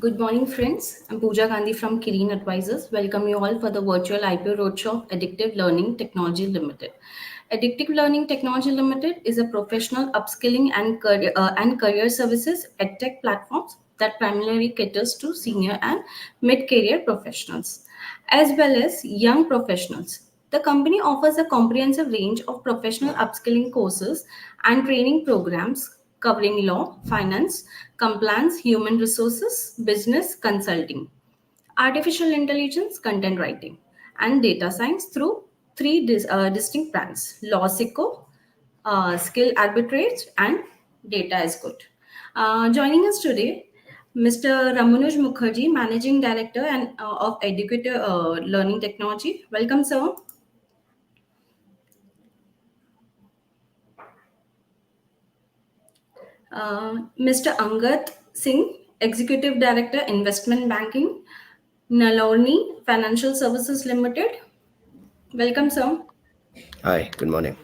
Good morning, friends. I'm Pooja Gandhi from Kirin Advisors. Welcome you all for the virtual IPO roadshow of Addictive Learning Technology Limited. Addictive Learning Technology Limited is a professional upskilling and career services edtech platforms that primarily caters to senior and mid-career professionals, as well as young professionals. The company offers a comprehensive range of professional upskilling courses and training programs covering law, finance, compliance, human resources, business consulting, artificial intelligence, content writing, and data science through three distinct brands: Lawsico, Skill Arbitrage, and Data is Good. Joining us today, Mr. Ramanuj Mukherjee, Managing Director of Educator Learning Technology. Welcome, sir. Mr. Angat Singh, Executive Director, Investment Banking, Nalorni Financial Services Limited. Welcome, sir. Hi, good morning.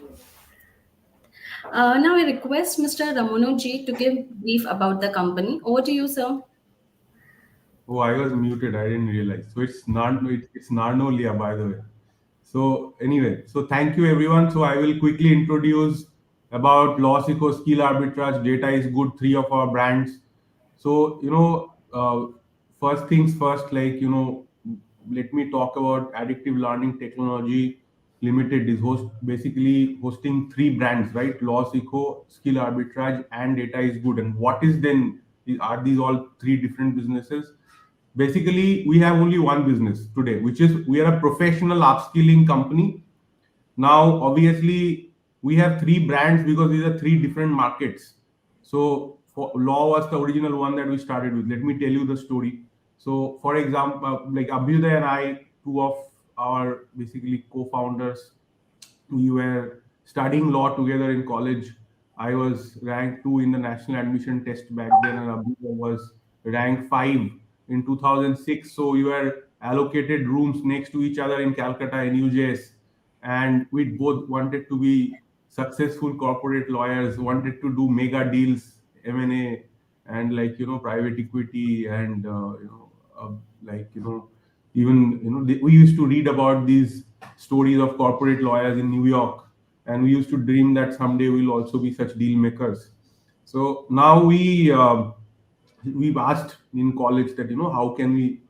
Now I request Mr. Ramonoji to give brief about the company. Over to you, sir. Oh, I was muted. I didn't realize. So it's Narnolia, by the way. So anyway, so thank you everyone. So I will quickly introduce about Lawsico, Skill Arbitrage, Data is Good, three of our brands. So first things first, let me talk about Addictive Learning Technology Limited is basically hosting three brands, right? Lawsico, Skill Arbitrage, and Data is Good. And what is then? Are these all three different businesses? Basically, we have only one business today, which is we are a professional upskilling company. Now, obviously, we have three brands because these are three different markets. So, Law was the original one that we started with. Let me tell you the story. So, for example, like Abhyuday and I, two of our basically co-founders, we were studying law together in college. I was ranked two in the national admission test back then, and Abhyuday was ranked five in 2006. So we were allocated rooms next to each other in Calcutta in UJS, and we both wanted to be successful corporate lawyers, wanted to do mega deals, M&A, and private equity, and like you know even we used to read about these stories of corporate lawyers in New York, and we used to dream that someday we'll also be such deal makers. So now we've asked in college that how can we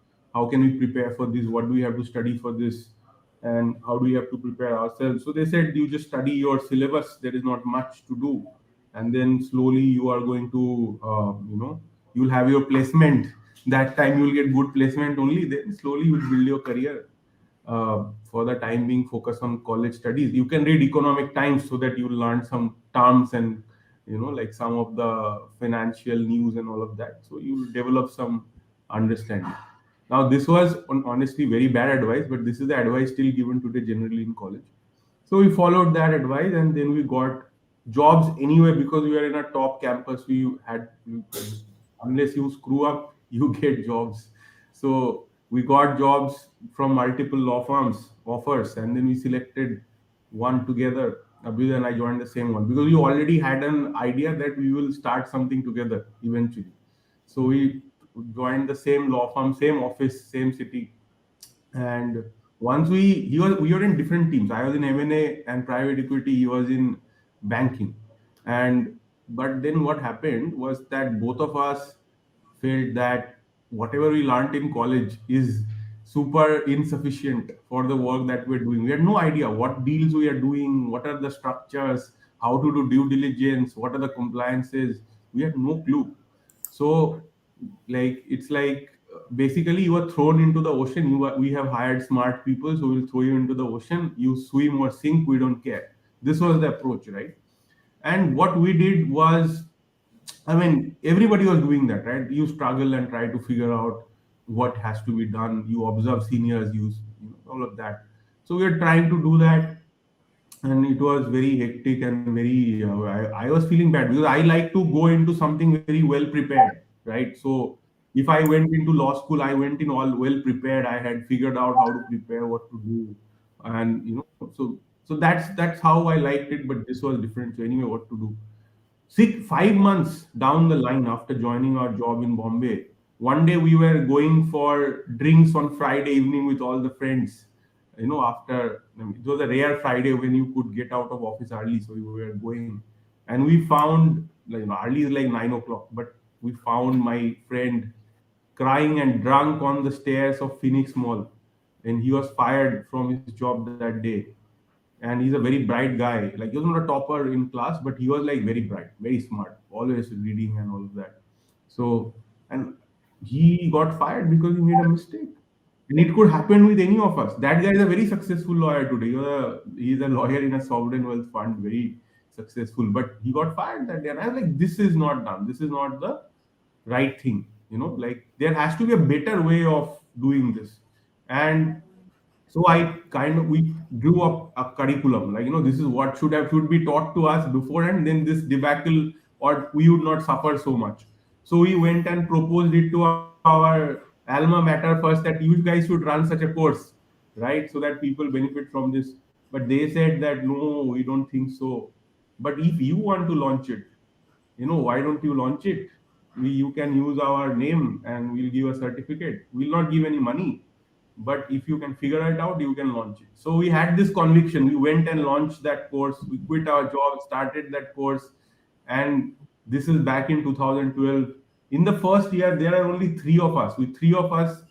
prepare for this, what do we have to study for this, and how do we have to prepare ourselves. So they said you just study your syllabus, there is not much to do, and then slowly you are going to you'll have your placement. That time you'll get good placement, only then slowly you'll build your career. For the time being, focus on college studies. You can read Economic Times so that you learn some terms and like some of the financial news and all of that. So you develop some understanding. Now, this was honestly very bad advice, but this is the advice still given today generally in college. So we followed that advice, and then we got jobs anyway because we are in a top campus. We had, unless you screw up, you get jobs. So we got jobs from multiple law firms offers, and then we selected one together. Abhyuday and I joined the same one because we already had an idea that we will start something together eventually. So we joined the same law firm, same office, same city. And once we were in different teams. I was in M&A and private equity. He was in banking. And but then what happened was that both of us felt that whatever we learned in college is super insufficient for the work that we're doing. We had no idea what deals we are doing, what are the structures, how to do due diligence, what are the compliances. We had no clue. So it's like basically you are thrown into the ocean. We have hired smart people, so we'll throw you into the ocean. You swim or sink, we don't care. This was the approach, right? And what we did was, I mean, everybody was doing that, right? You struggle and try to figure out what has to be done. You observe seniors, all of that. So we are trying to do that, and it was very hectic and very. I was feeling bad because I like to go into something very well prepared, right? So if I went into law school, I went in all well prepared. I had figured out how to prepare, what to do, and so that's how I liked it. But this was different. So anyway, what to do? 5 months down the line after joining our job in Bombay, one day we were going for drinks on Friday evening with all the friends. After, I mean, it was a rare Friday when you could get out of office early, so we were going, and we found, like, early is like 9 o'clock, but we found my friend crying and drunk on the stairs of Phoenix Mall, and he was fired from his job that day. And he's a very bright guy. Like, he was not a topper in class, but he was like very bright, very smart, always reading and all of that. So, and he got fired because he made a mistake. And it could happen with any of us. That guy is a very successful lawyer today. He's a lawyer in a sovereign wealth fund, very successful. But he got fired that day. And I was like, this is not done. This is not the right thing. Like, there has to be a better way of doing this. And so I kind of we drew up a curriculum, like, this is what should be taught to us beforehand, then this debacle, or we would not suffer so much. So we went and proposed it to our alma mater first, that you guys should run such a course, right, so that people benefit from this. But they said that no, we don't think so. But if you want to launch it, why don't you launch it? You can use our name and we'll give a certificate. We'll not give any money, but if you can figure it out, you can launch it. So we had this conviction. We went and launched that course. We quit our job, started that course, and this is back in 2012. In the first year, there are only three of us. With three of us,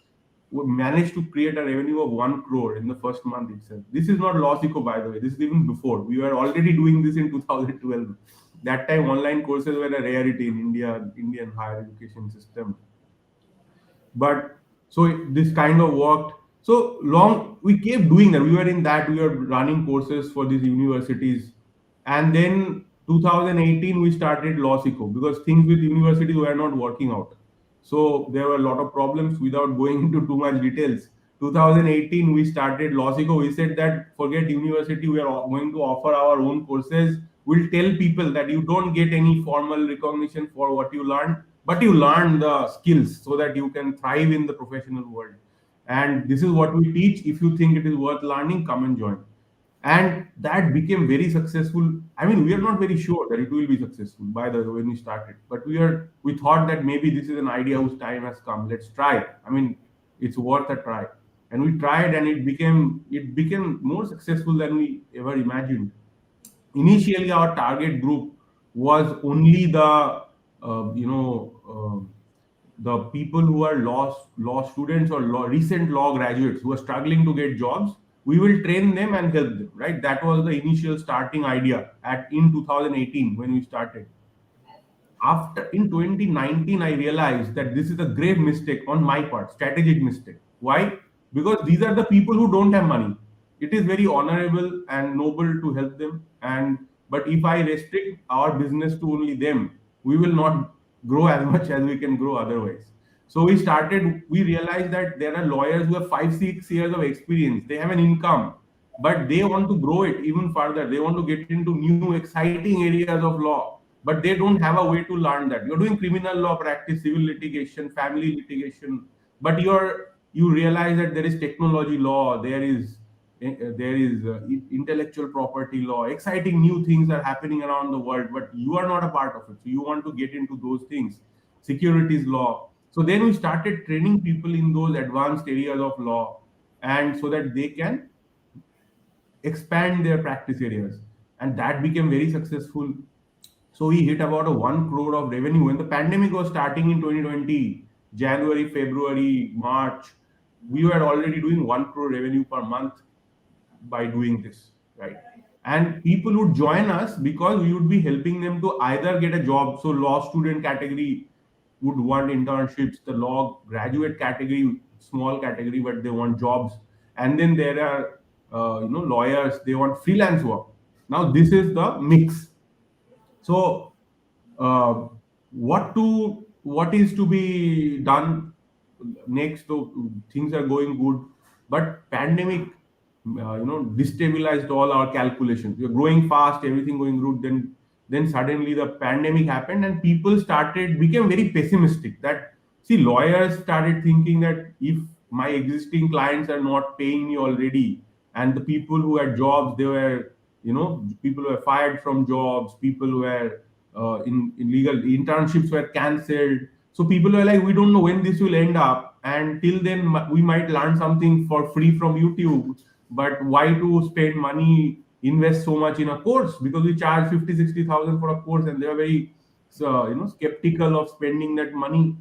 we managed to create a revenue of 1 crore in the first month itself. This is not Losico, by the way. This is even before. We were already doing this in 2012. That time, online courses were a rarity in India, Indian higher education system. But so this kind of worked. So long we kept doing that. We were in that. We were running courses for these universities, and then 2018 we started Losico because things with universities were not working out. So there were a lot of problems. Without going into too much details, 2018 we started Losico. We said that forget university, we are going to offer our own courses. We'll tell people that you don't get any formal recognition for what you learned, but you learn the skills so that you can thrive in the professional world. And this is what we teach. If you think it is worth learning, come and join. And that became very successful. I mean, we are not very sure that it will be successful, by the way, when we started, but we thought that maybe this is an idea whose time has come. Let's try. I mean, it's worth a try. And we tried, and it became more successful than we ever imagined. Initially our target group was only the people who are law students or recent law graduates who are struggling to get jobs. We will train them and help them, right? That was the initial starting idea at in 2018 when we started. After in 2019 I realized that this is a grave mistake on my part, strategic mistake. Why? Because these are the people who don't have money. It is very honorable and noble to help them, and but if I restrict our business to only them, we will not grow as much as we can grow otherwise. So we realized that there are lawyers who have 5 6 years of experience, they have an income, but they want to grow it even further. They want to get into new exciting areas of law, but they don't have a way to learn that. You're doing criminal law practice, civil litigation, family litigation, but you realize that there is technology law, there is intellectual property law, exciting new things are happening around the world, but you are not a part of it, so you want to get into those things. Securities law. So then we started training people in those advanced areas of law, and so that they can expand their practice areas, and that became very successful. So we hit about a 1 crore of revenue when the pandemic was starting in 2020, January, February, March. We were already doing 1 crore revenue per month by doing this, right? And people would join us because we would be helping them to either get a job. So law student category would want internships, the law graduate category, small category, but they want jobs. And then there are lawyers, they want freelance work. Now this is the mix. So, uh, what is to be done next? So things are going good, but pandemic, destabilized all our calculations. We're growing fast, everything going good. Then suddenly the pandemic happened, and people started became very pessimistic. That see, lawyers started thinking that if my existing clients are not paying me already, and the people who had jobs, they were people were fired from jobs, people were in legal internships were cancelled. So people were like, we don't know when this will end up, and till then we might learn something for free from YouTube. But why to spend money, invest so much in a course? Because we charge 50, 60,000 for a course, and they are very skeptical of spending that money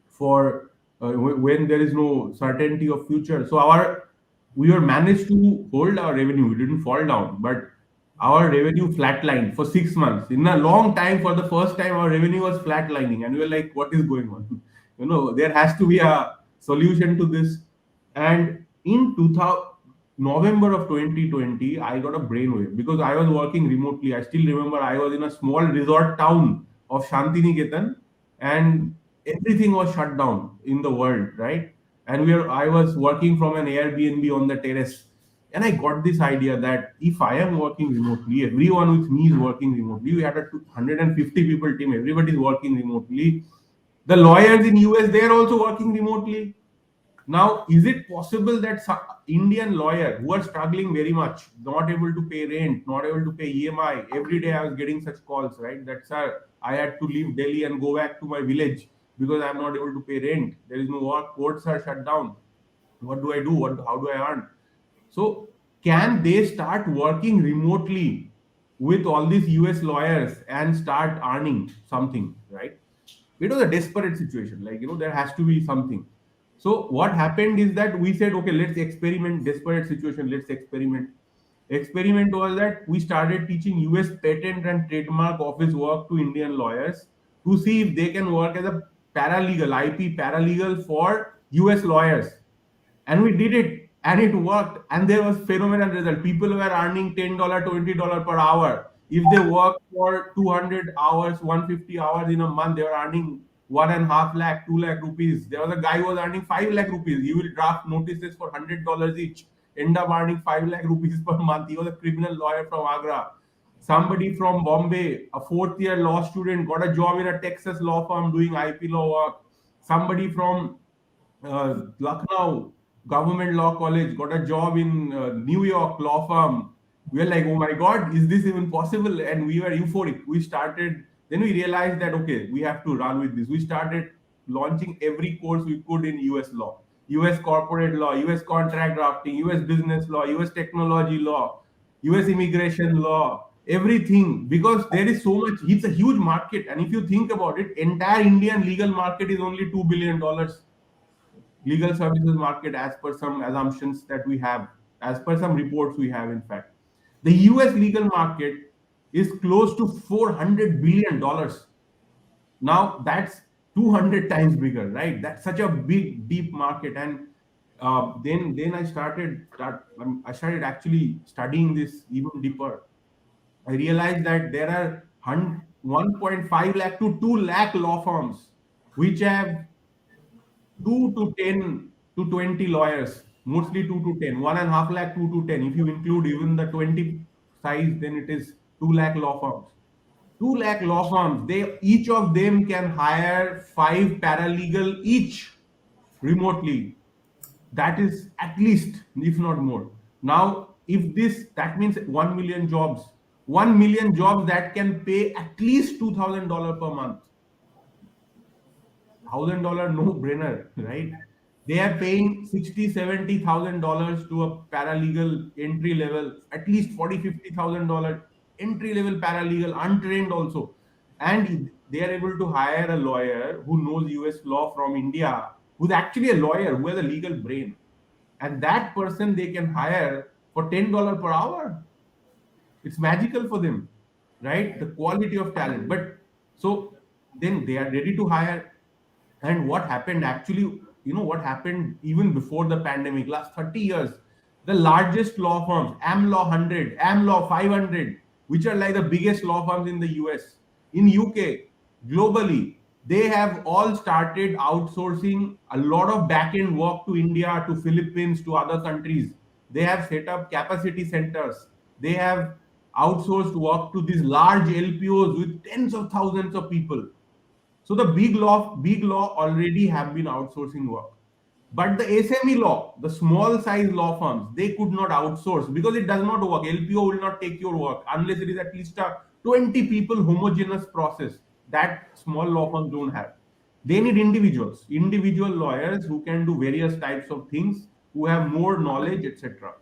for when there is no certainty of future. So our we were managed to hold our revenue. We didn't fall down, but our revenue flatlined for 6 months. In a long time, for the first time, our revenue was flatlining, and we were like, "What is going on?" There has to be a solution to this. And in 2000, November of 2020, I got a brainwave because I was working remotely. I still remember I was in a small resort town of Shantiniketan, and everything was shut down in the world, right? And I was working from an Airbnb on the terrace, and I got this idea that if I am working remotely, everyone with me is working remotely. We had a 150 people team, everybody is working remotely. The lawyers in US, they are also working remotely. Now, is it possible that some Indian lawyer who are struggling very much, not able to pay rent, not able to pay EMI, every day I was getting such calls, right? That, sir, I had to leave Delhi and go back to my village because I'm not able to pay rent. There is no work, courts are shut down. What do I do? How do I earn? So, can they start working remotely with all these US lawyers and start earning something, right? It was a desperate situation. Like, there has to be something. So, what happened is that we said, okay, let's experiment. Desperate situation, let's experiment. Experiment was that we started teaching US patent and trademark office work to Indian lawyers to see if they can work as a paralegal, IP paralegal for US lawyers. And we did it, and it worked, and there was phenomenal result. People were earning $10, $20 per hour. If they work for 200 hours, 150 hours in a month, they were earning 1.5 lakh, 2 lakh rupees. There was a guy who was earning 5 lakh rupees. He will draft notices for $100 each, end up earning 5 lakh rupees per month. He was a criminal lawyer from Agra. Somebody from Bombay, a fourth year law student, got a job in a Texas law firm doing IP law work. Somebody from Lucknow Government Law College, got a job in New York law firm. We were like, oh my God, is this even possible? And we were euphoric. Then we realized that, okay, we have to run with this. We started launching every course we could in US law, US corporate law, US contract drafting, US business law, US technology law, US immigration law, everything, because there is so much, it's a huge market. And if you think about it, entire Indian legal market is only $2 billion legal services market, as per some assumptions that we have, as per some reports we have. In fact, the US legal market is close to $400 billion. Now that's 200 times bigger, right? That's such a big, deep market. And then I started actually studying this even deeper. I realized that there are 1.5 lakh to 2 lakh law firms which have 2 to 10 to 20 lawyers, mostly 2 to 10, 1.5 lakh, 2 to 10. If you include even the 20 size, then it is 2 lakh law firms. 2 lakh law firms, they each of them can hire 5 paralegal each remotely. That is at least, if not more. Now, if this, that means 1 million jobs, 1 million jobs that can pay at least $2,000 per month. $1,000 no brainer, right? They are paying 60, $70,000 to a paralegal entry level, at least 40, $50,000 entry level paralegal, untrained also. And they are able to hire a lawyer who knows US law from India, who's actually a lawyer, who has a legal brain. And that person they can hire for $10 per hour. It's magical for them, right? The quality of talent. But so then they are ready to hire. And what happened actually, what happened even before the pandemic, last 30 years, the largest law firms, AmLaw 100, AmLaw 500, which are like the biggest law firms in the US, in UK, globally, they have all started outsourcing a lot of back-end work to India, to Philippines, to other countries. They have set up capacity centers. They have outsourced work to these large LPOs with tens of thousands of people. So the big law already have been outsourcing work. But the SME law, the small size law firms, they could not outsource because it does not work. LPO will not take your work unless it is at least a 20 people homogeneous process that small law firms don't have. They need individual lawyers who can do various types of things, who have more knowledge, etc.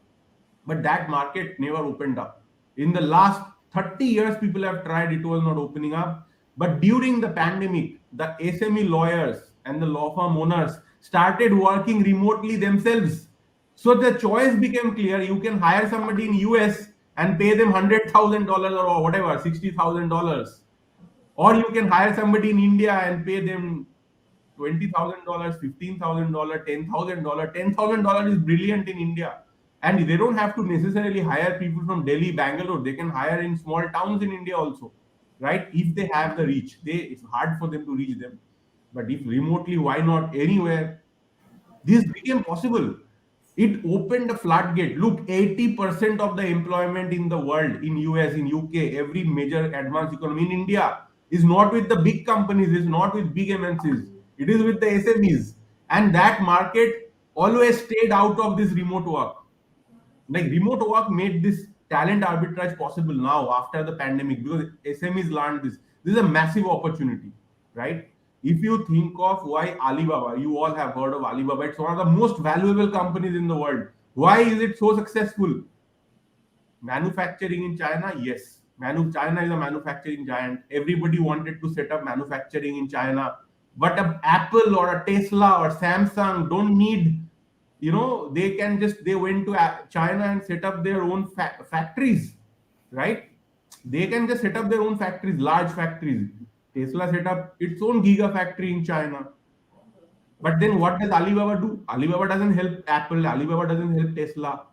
But that market never opened up. In the last 30 years, people have tried, it was not opening up. But during the pandemic, the SME lawyers and the law firm owners started working remotely themselves. So the choice became clear. You can hire somebody in US and pay them $100,000 or whatever, $60,000, or you can hire somebody in India and pay them $20,000, $15,000, $10,000. $10,000 is brilliant in India. And they don't have to necessarily hire people from Delhi, Bangalore. They can hire in small towns in India also, right? If they have the reach. It's hard for them to reach them. But if remotely, why not anywhere? This became possible. It opened a floodgate. Look, 80% of the employment in the world, in US, in UK, every major advanced economy, in India, is not with the big companies, is not with big MNCs. It is with the SMEs. And that market always stayed out of this remote work. Like remote work made this talent arbitrage possible now after the pandemic, because SMEs learned this is a massive opportunity, right? If you think of why Alibaba, you all have heard of Alibaba, it's one of the most valuable companies in the world. Why is it so successful? Manufacturing in China, yes. China is a manufacturing giant. Everybody wanted to set up manufacturing in China, but a Apple or a Tesla or Samsung don't need. They can just they went to China and set up their own factories, right? They can just set up their own factories, large factories. Tesla set up its own gigafactory in China. But then what does Alibaba do? Alibaba doesn't help Apple. Alibaba doesn't help Tesla.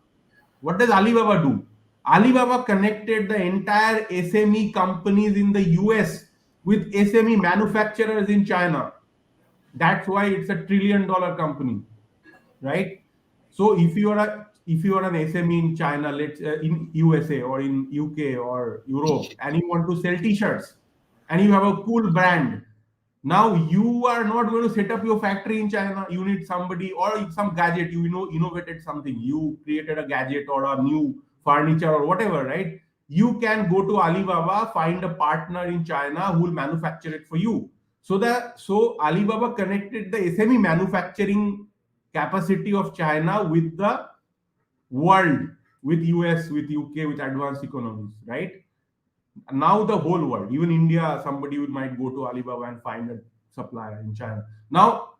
What does Alibaba do? Alibaba connected the entire SME companies in the US with SME manufacturers in China. That's why it's a $1 trillion company, right? So if you are an SME in China, let's in USA or in UK or Europe, and you want to sell T-shirts, and you have a cool brand, now you are not going to set up your factory in China. You need somebody or some gadget. Innovated something. You created a gadget or a new furniture or whatever, right? You can go to Alibaba, find a partner in China who will manufacture it for you. So Alibaba connected the SME manufacturing capacity of China with the world, with US, with UK, with advanced economies, right? Now the whole world, even India, somebody might go to Alibaba and find a supplier in China. Now,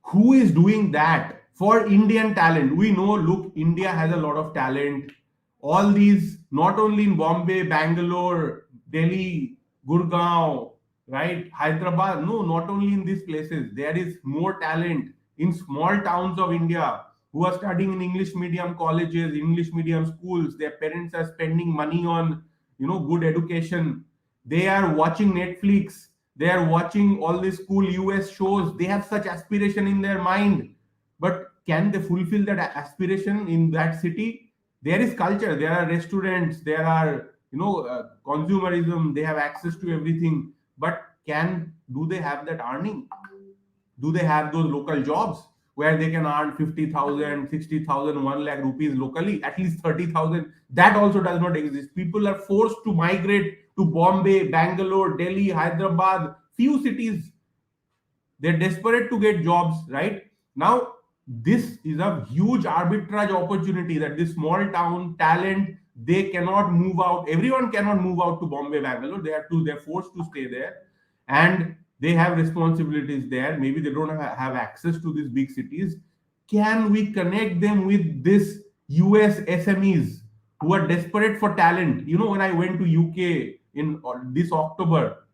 who is doing that for Indian talent? We know, look, India has a lot of talent. All these, not only in Bombay, Bangalore, Delhi, Gurgaon, right, Hyderabad. No, not only in these places. There is more talent in small towns of India who are studying in English medium colleges, English medium schools. Their parents are spending money on, good education. They are watching Netflix. They are watching all these cool US shows. They have such aspiration in their mind. But can they fulfill that aspiration in that city? There is culture. There are restaurants. There are, consumerism. They have access to everything. But do they have that earning? Do they have those local jobs where they can earn 50,000, 60,000, 1 lakh rupees locally, at least 30,000? That also does not exist. People are forced to migrate to Bombay, Bangalore, Delhi, Hyderabad, few cities. They're desperate to get jobs, right? Now, this is a huge arbitrage opportunity that this small town talent, they cannot move out. Everyone cannot move out to Bombay, Bangalore. They're forced to stay there. And they have responsibilities there. Maybe they don't have access to these big cities. Can we connect them with this US SMEs who are desperate for talent? When I went to UK in this October,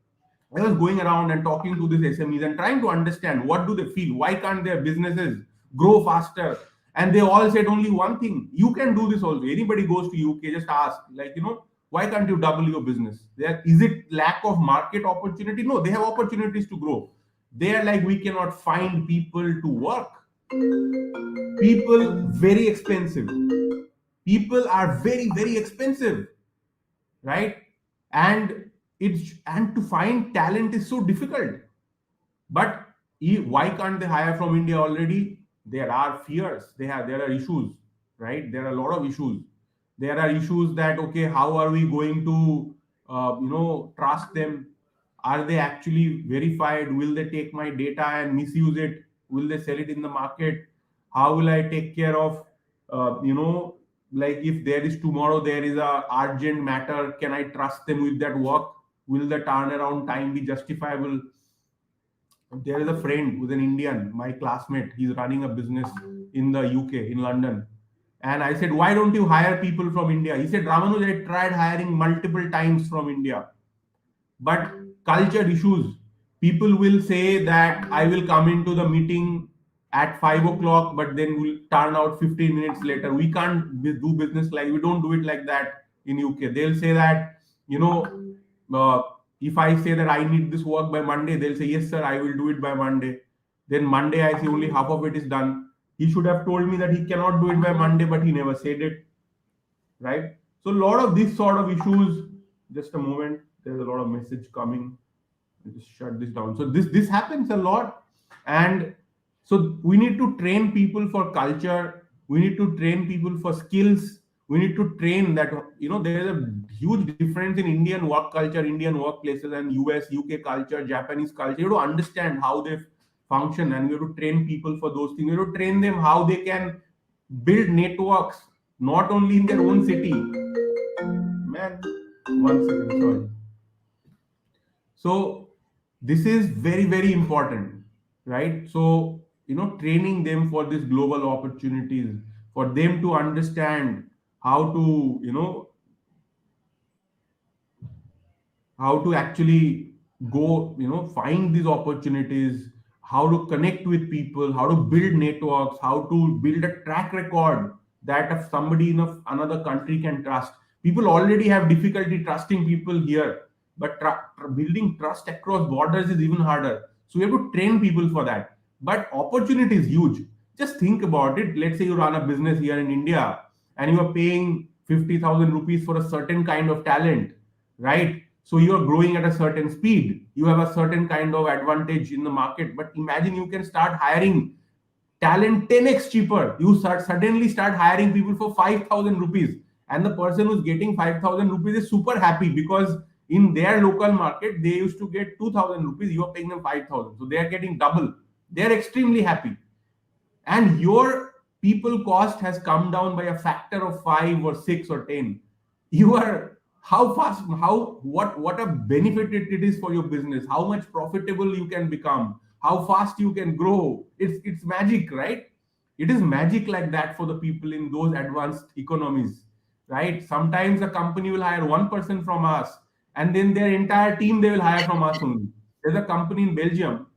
I was going around and talking to these SMEs and trying to understand what do they feel, why can't their businesses grow faster? And they all said only one thing: you can do this also. Anybody goes to UK, just ask, like, why can't you double your business? Is it lack of market opportunity? No, they have opportunities to grow. They are like, we cannot find people to work. People very expensive. People are very, very expensive, right? And to find talent is so difficult. But why can't they hire from India already? There are fears. There are issues, right? There are a lot of issues. There are issues that, okay, how are we going to trust them? Are they actually verified? Will they take my data and misuse it? Will they sell it in the market? How will I take care of, like if there is tomorrow there is a urgent matter, can I trust them with that work? Will the turnaround time be justifiable? There is a friend who's an Indian, my classmate. He's running a business in the UK, in London. And I said, why don't you hire people from India? He said, Ramanuj, I tried hiring multiple times from India, but culture issues. People will say that I will come into the meeting at 5 o'clock, but then will turn out 15 minutes later. We can't do business like, we don't do it like that in UK. They'll say that, you know, uh, if I say that I need this work by Monday, they'll say, yes, sir, I will do it by Monday. Then Monday, I see only half of it is done. He should have told me that he cannot do it by Monday, but he never said it, right? So, a lot of these sort of issues. Just a moment, there's a lot of message coming. I'll just shut this down. So, this happens a lot, and so we need to train people for culture. We need to train people for skills. We need to train that, there is a huge difference in Indian work culture, Indian workplaces, and US, UK culture, Japanese culture. You have to understand how they function, and we have to train people for those things. We have to train them how they can build networks, not only in their own city. Man, 1 second, sorry. So this is very, very important, right? So, training them for these global opportunities, for them to understand how to, how to actually go, find these opportunities, how to connect with people, how to build networks, how to build a track record that if somebody in another country can trust. People already have difficulty trusting people here, but building trust across borders is even harder. So we have to train people for that. But opportunity is huge. Just think about it. Let's say you run a business here in India and you are paying 50,000 rupees for a certain kind of talent, right? So you are growing at a certain speed. You have a certain kind of advantage in the market. But imagine you can start hiring talent 10x cheaper. You suddenly start hiring people for 5,000 rupees. And the person who's getting 5,000 rupees is super happy because in their local market, they used to get 2,000 rupees. You are paying them 5,000. So they are getting double. They are extremely happy, and your people cost has come down by a factor of 5 or 6 or 10. You are, how fast, how, what a benefit it is for your business, how much profitable you can become, how fast you can grow. It's magic, right? It is magic like that for the people in those advanced economies, right? Sometimes a company will hire one person from us, and then their entire team they will hire from us only. There's a company in Belgium,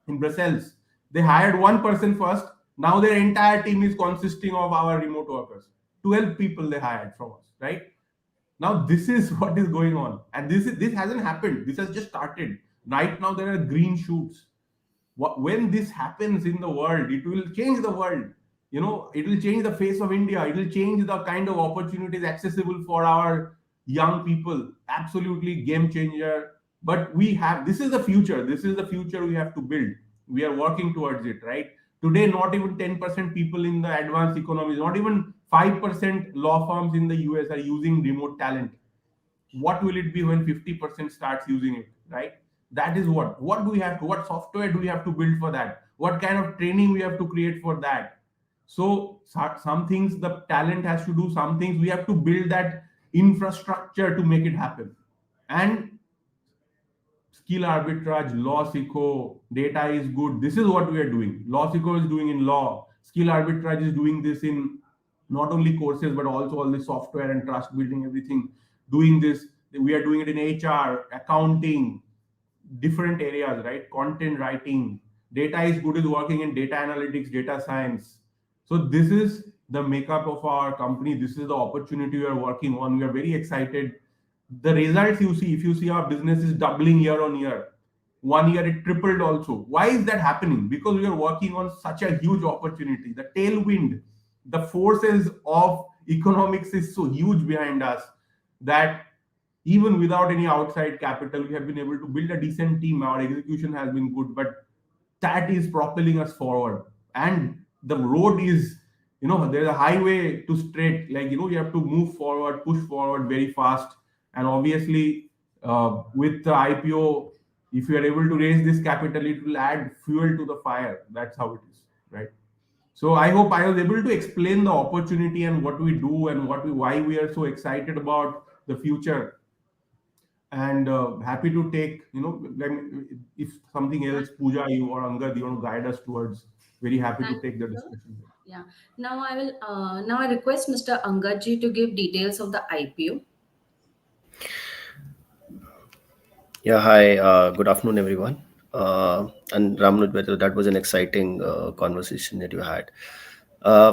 in Brussels. They hired one person first. Now their entire team is consisting of our remote workers. 12 people they hired from us, right? Now this is what is going on, and this hasn't happened. This has just started. Right now there are green shoots. When this happens in the world, it will change the world. It will change the face of India. It will change the kind of opportunities accessible for our young people. Absolutely game changer. But we have, this is the future. This is the future we have to build. We are working towards it, right? Today, not even 10% people in the advanced economies, not even 5% law firms in the US are using remote talent. What will it be when 50% starts using it, right? That is what do we have to, what software do we have to build for that, what kind of training we have to create for that. So some things the talent has to do, some things we have to build that infrastructure to make it happen. And skill arbitrage, law seco, data is good. This is what we are doing. Law seco is doing in law. Skill arbitrage is doing this in not only courses but also all the software and trust building, everything. Doing this, we are doing it in HR, accounting, different areas, right? Content writing. Data is good is working in data analytics, data science. So this is the makeup of our company. This is the opportunity we are working on. We are very excited. The results you see, if you see our business is doubling year on year, 1 year it tripled also. Why is that happening? Because we are working on such a huge opportunity. The tailwind, the forces of economics is so huge behind us that even without any outside capital, we have been able to build a decent team. Our execution has been good, but that is propelling us forward. And the road is, there's a highway to straight, like, you have to move forward, push forward very fast. And obviously, with the IPO, If you are able to raise this capital, it will add fuel to the fire. That's how it is, right? So I hope I was able to explain the opportunity and what we do and why we are so excited about the future. And happy to take, if something else, Pooja, you or Angad, you want to guide us towards. Very happy to Thank take the you, sir. discussion. Yeah. Now I will. Now I request Mr. Angad to give details of the IPO. Yeah, hi. Good afternoon, everyone. And Ramnud, whether that was an exciting conversation that you had.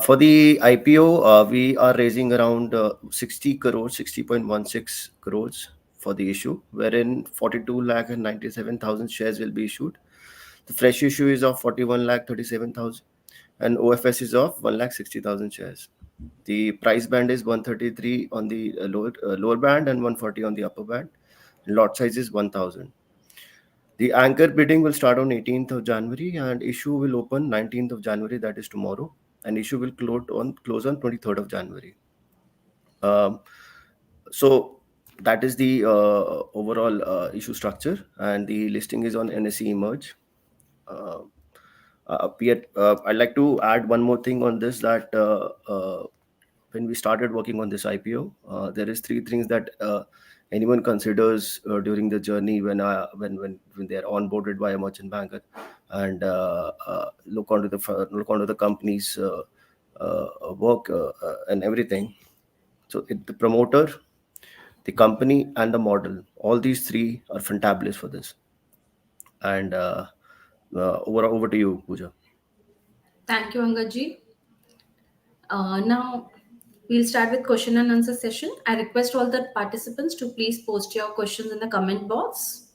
For the IPO, we are raising around 60 crores, 60.16 crores for the issue, wherein 42 lakh and 97,000 shares will be issued. The fresh issue is of 41 lakh 37,000 and OFS is of 1 lakh 60,000 shares. The price band is 133 on the lower band and 140 on the upper band. Lot size is 1,000. The anchor bidding will start on 18th of January and issue will open 19th of January, that is tomorrow, and issue will close on 23rd of January. Um, so that is the overall issue structure, and the listing is on NSE Emerge. Uh, I'd like to add one more thing on this, that when we started working on this IPO, there is three things that anyone considers during the journey when they are onboarded by a merchant banker and look onto the company's work and everything. So the promoter, the company, and the model, all these three are fantabulous for this. And over to you, Pooja. Thank you, Angad. Now we'll start with question and answer session. I request all the participants to please post your questions in the comment box.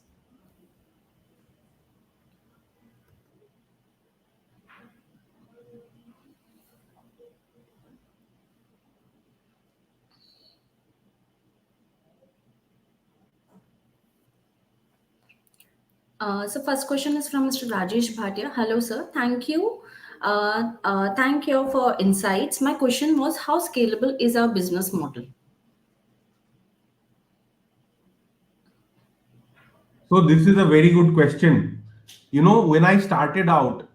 So first question is from Mr. Rajesh Bhatia. Hello, sir. Thank you. Thank you for insights. My question was, how scalable is our business model? So this is a very good question. When I started out,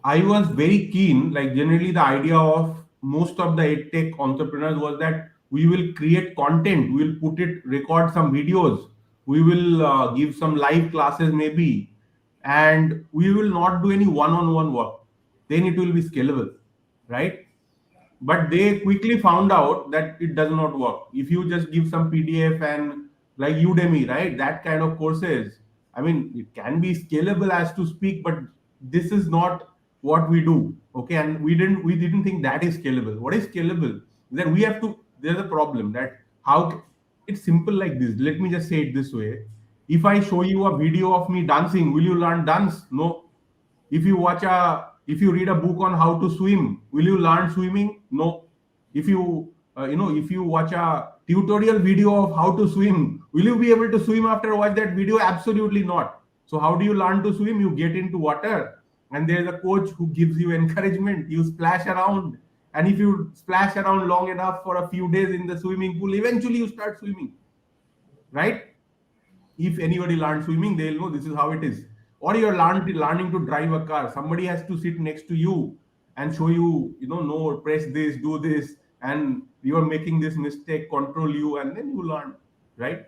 I was very keen. Like generally, the idea of most of the edtech entrepreneurs was that we will create content, we will record some videos, we will give some live classes maybe, and we will not do any one-on-one work. Then it will be scalable, right? But they quickly found out that it does not work. If you just give some PDF and like Udemy, right, that kind of courses, I mean, it can be scalable as to speak, but this is not what we do. Okay, and we didn't think that is scalable. What is scalable is that we have to. There's a problem that how it's simple like this. Let me just say it this way: if I show you a video of me dancing, will you learn dance? No. If you read a book on how to swim, will you learn swimming? No. If you watch a tutorial video of how to swim, will you be able to swim after watch that video? Absolutely not. So how do you learn to swim? You get into water and there's a coach who gives you encouragement. You splash around, and if you splash around long enough for a few days in the swimming pool, eventually you start swimming, right? If anybody learns swimming, they'll know this is how it is. Or you're learning to drive a car, somebody has to sit next to you and show you, no, press this, do this, and you're making this mistake, control you, and then you learn, right?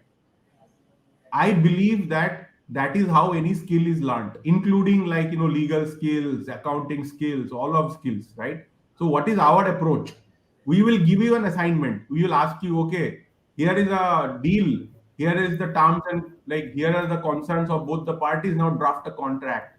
I believe that that is how any skill is learned, including like legal skills, accounting skills, all of skills, right? So what is our approach? We will give you an assignment. We will ask you, okay, here is a deal, here is the terms and like here are the concerns of both the parties. Now draft a contract.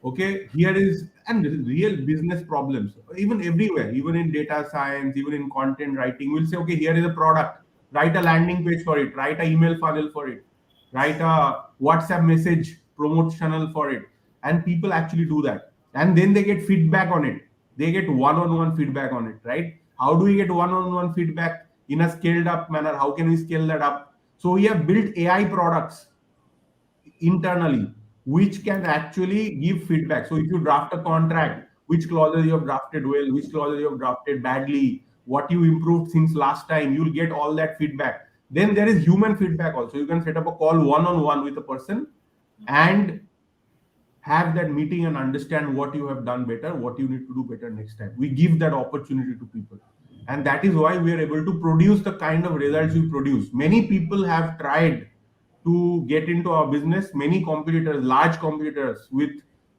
Okay, here is, and this is real business problems, even everywhere, even in data science, even in content writing. We'll say, okay, here is a product, write a landing page for it, write an email funnel for it, write a WhatsApp message promotional for it, and people actually do that, and then they get feedback on it. They get one-on-one feedback on it, right? How do we get one-on-one feedback in a scaled up manner? How can we scale that up? So we have built AI products internally which can actually give feedback. So if you draft a contract, which clauses you have drafted well, which clauses you have drafted badly, what you improved since last time, you'll get all that feedback. Then there is human feedback also. You can set up a call one-on-one with a person and have that meeting and understand what you have done better, what you need to do better next time. We give that opportunity to people. And that is why we are able to produce the kind of results we produce. Many people have tried to get into our business, many competitors, large competitors with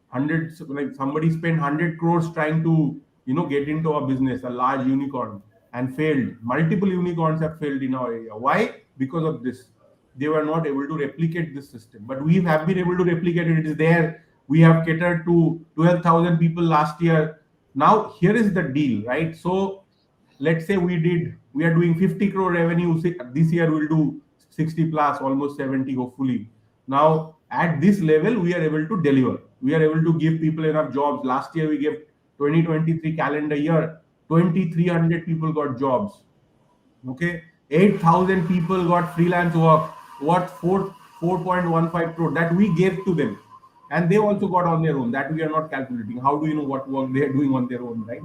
hundreds, like somebody spent 100 crores trying to, get into our business, a large unicorn, and failed. Multiple unicorns have failed in our area. Why? Because of this. They were not able to replicate this system, but we have been able to replicate it. It is there. We have catered to 12,000 people last year. Now here is the deal, right? So let's say we are doing 50 crore revenue this year. We'll do 60 plus, almost 70 hopefully. Now at this level we are able to deliver. We are able to give people enough jobs. Last year we gave 2023 calendar year 2300 people got jobs. Okay, 8,000 people got freelance work. What 4.15 crore that we gave to them, and they also got on their own. That we are not calculating. How do you know what work they are doing on their own, right?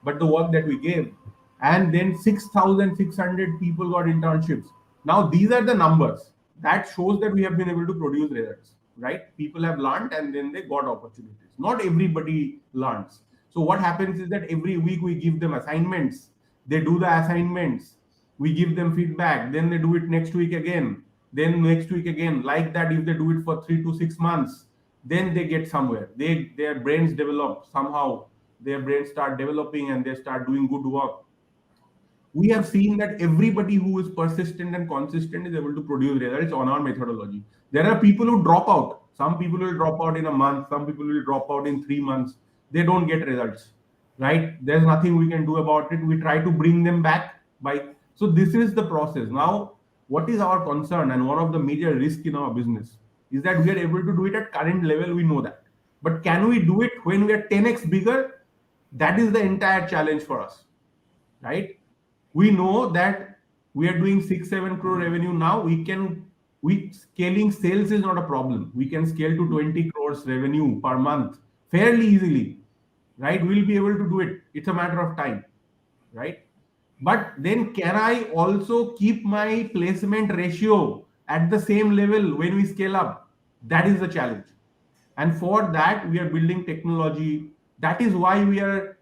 But the work that we gave, and then 6,600 people got internships. Now these are the numbers that shows that we have been able to produce results, right? People have learned and then they got opportunities. Not everybody learns. So what happens is that every week we give them assignments. They do the assignments, we give them feedback, then they do it next week again, then next week again, like that. If they do it for 3 to 6 months, then they get somewhere. Their brains develop somehow. Their brains start developing and they start doing good work. We have seen that everybody who is persistent and consistent is able to produce results on our methodology. There are people who drop out. Some people will drop out in a month, some people will drop out in 3 months. They don't get results, right? There's nothing we can do about it. We try to bring them back by. So this is the process. Now, what is our concern and one of the major risks in our business is that we are able to do it at current level. We know that. But can we do it when we are 10x bigger? That is the entire challenge for us, right? We know that we are doing 6 7 crore revenue now. We scaling sales is not a problem. We can scale to 20 crores revenue per month fairly easily, right? We'll be able to do it. It's a matter of time, right? But then can I also keep my placement ratio at the same level when we scale up? That is the challenge. And for that we are building technology. That is why we are,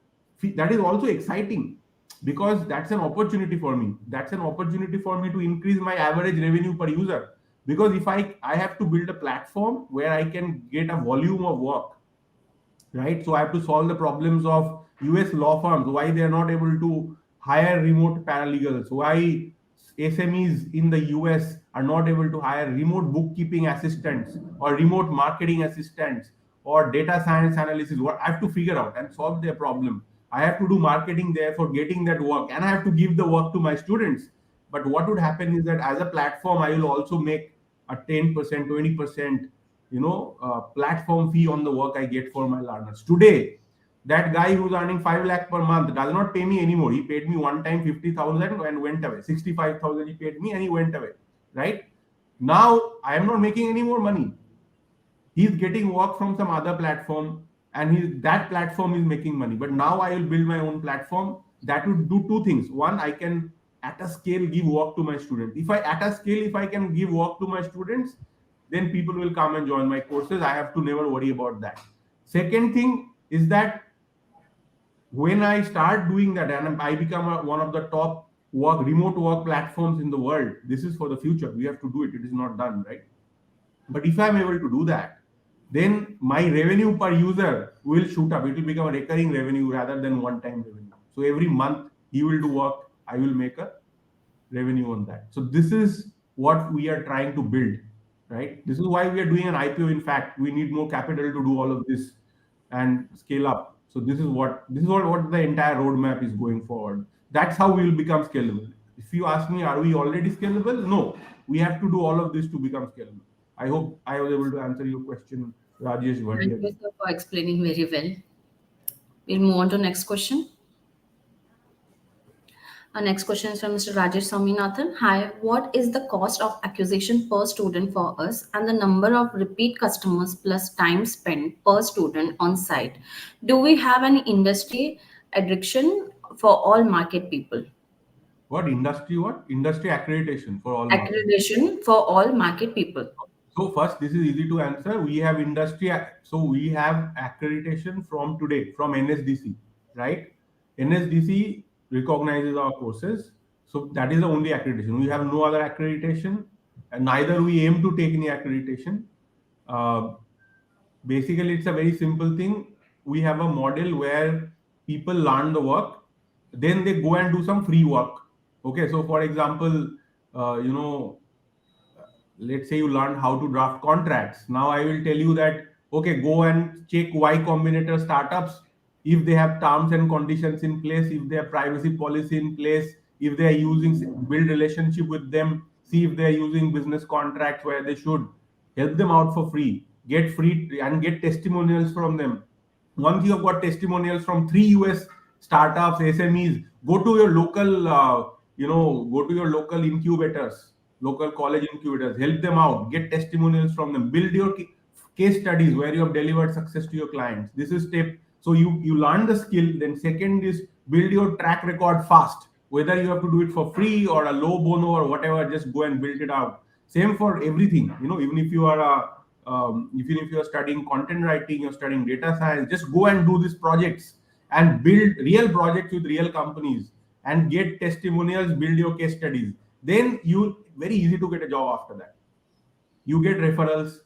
that is also exciting, because that's an opportunity for me. That's an opportunity for me to increase my average revenue per user. Because if I have to build a platform where I can get a volume of work, right? So I have to solve the problems of US law firms, why they are not able to hire remote paralegals, why SMEs in the US are not able to hire remote bookkeeping assistants or remote marketing assistants or data science analysis. What I have to figure out and solve their problem. I have to do marketing there for getting that work, and I have to give the work to my students. But what would happen is that as a platform, I will also make a 10%, 20%, platform fee on the work I get for my learners. Today, that guy who's earning 5 lakh per month does not pay me anymore. He paid me one time 50,000 and went away. 65,000 he paid me and he went away, right? Now I am not making any more money. He's getting work from some other platform, and that platform is making money. But now I will build my own platform that would do two things. One, I can at a scale give work to my students. If I can give work to my students, then people will come and join my courses. I have to never worry about that. Second thing is that when I start doing that and I become one of the top remote work platforms in the world, this is for the future. We have to do it. It is not done, right? But if I'm able to do that, then my revenue per user will shoot up. It will become a recurring revenue rather than one-time revenue. So every month he will do work, I will make a revenue on that. So this is what we are trying to build, right? This is why we are doing an IPO. In fact, we need more capital to do all of this and scale up. So this is what the entire roadmap is going forward. That's how we will become scalable. If you ask me, are we already scalable? No, we have to do all of this to become scalable. I hope I was able to answer your question, Rajesh Thank Bhatia. you, sir, for explaining very well. We'll move on to next question. Our next question is from Mr. Rajesh Swaminathan. Hi, what is the cost of acquisition per student for us and the number of repeat customers plus time spent per student on site? Do we have an industry addiction for all market people? What industry? What industry accreditation for all market? Accreditation for all market people. So first, this is easy to answer. We have so we have accreditation from today from NSDC, right? NSDC recognizes our courses, so that is the only accreditation. We have no other accreditation, and neither we aim to take any accreditation. Uh, Basically, it's a very simple thing. We have a model where people learn the work, then they go and do some free work. Okay, so for example, uh, you know let's say you learned how to draft contracts. Now I will tell you that, okay, go and check Y Combinator startups, if they have terms and conditions in place, if they have privacy policy in place, if they are using, build relationship with them, see if they are using business contracts where they should, help them out for free, get free and get testimonials from them. Once you have got testimonials from 3 US startups, SMEs, go to your local go to your local incubators, local college incubators, help them out, get testimonials from them, build your case studies where you have delivered success to your clients. This is step. So you learn the skill. Then second is build your track record fast, whether you have to do it for free or a low bono or whatever, just go and build it out. Same for everything, even if you are a even if you're studying content writing, you're studying data science, just go and do these projects and build real projects with real companies and get testimonials, build your case studies. Then you very easy to get a job after that. You get referrals,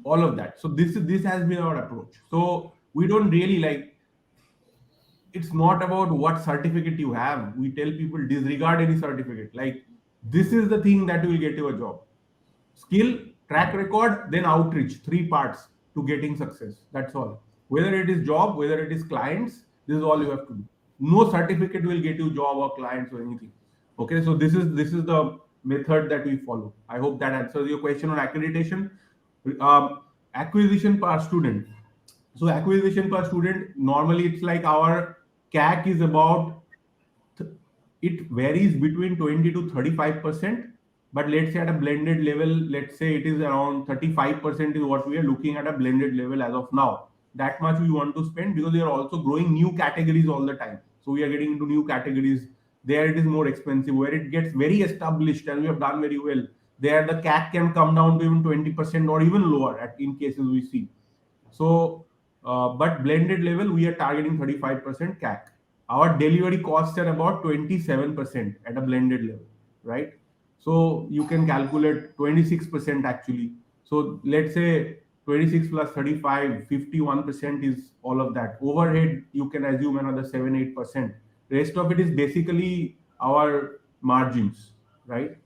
all of that. So this has been our approach. So we don't really like, it's not about what certificate you have. We tell people disregard any certificate. Like, this is the thing that will get you a job. Skill, track record, then outreach. Three parts to getting success. That's all. Whether it is job, whether it is clients, this is all you have to do. No certificate will get you job or clients or anything. Okay, so this is the method that we follow. I hope that answers your question on accreditation. Acquisition per student. So acquisition per student, normally it's like our CAC is about, it varies between 20 to 35%, but let's say at a blended level, let's say it is around 35% is what we are looking at a blended level as of now. That much we want to spend because we are also growing new categories all the time. So we are getting into new categories. There it is more expensive. Where it gets very established and we have done very well, there the CAC can come down to even 20% or even lower in cases we see. So, but blended level, we are targeting 35% CAC. Our delivery costs are about 27% at a blended level, right? So you can calculate 26% actually. So let's say 26 plus 35, 51% is all of that. Overhead, you can assume another 7, 8%. Rest of it is basically our margins, right?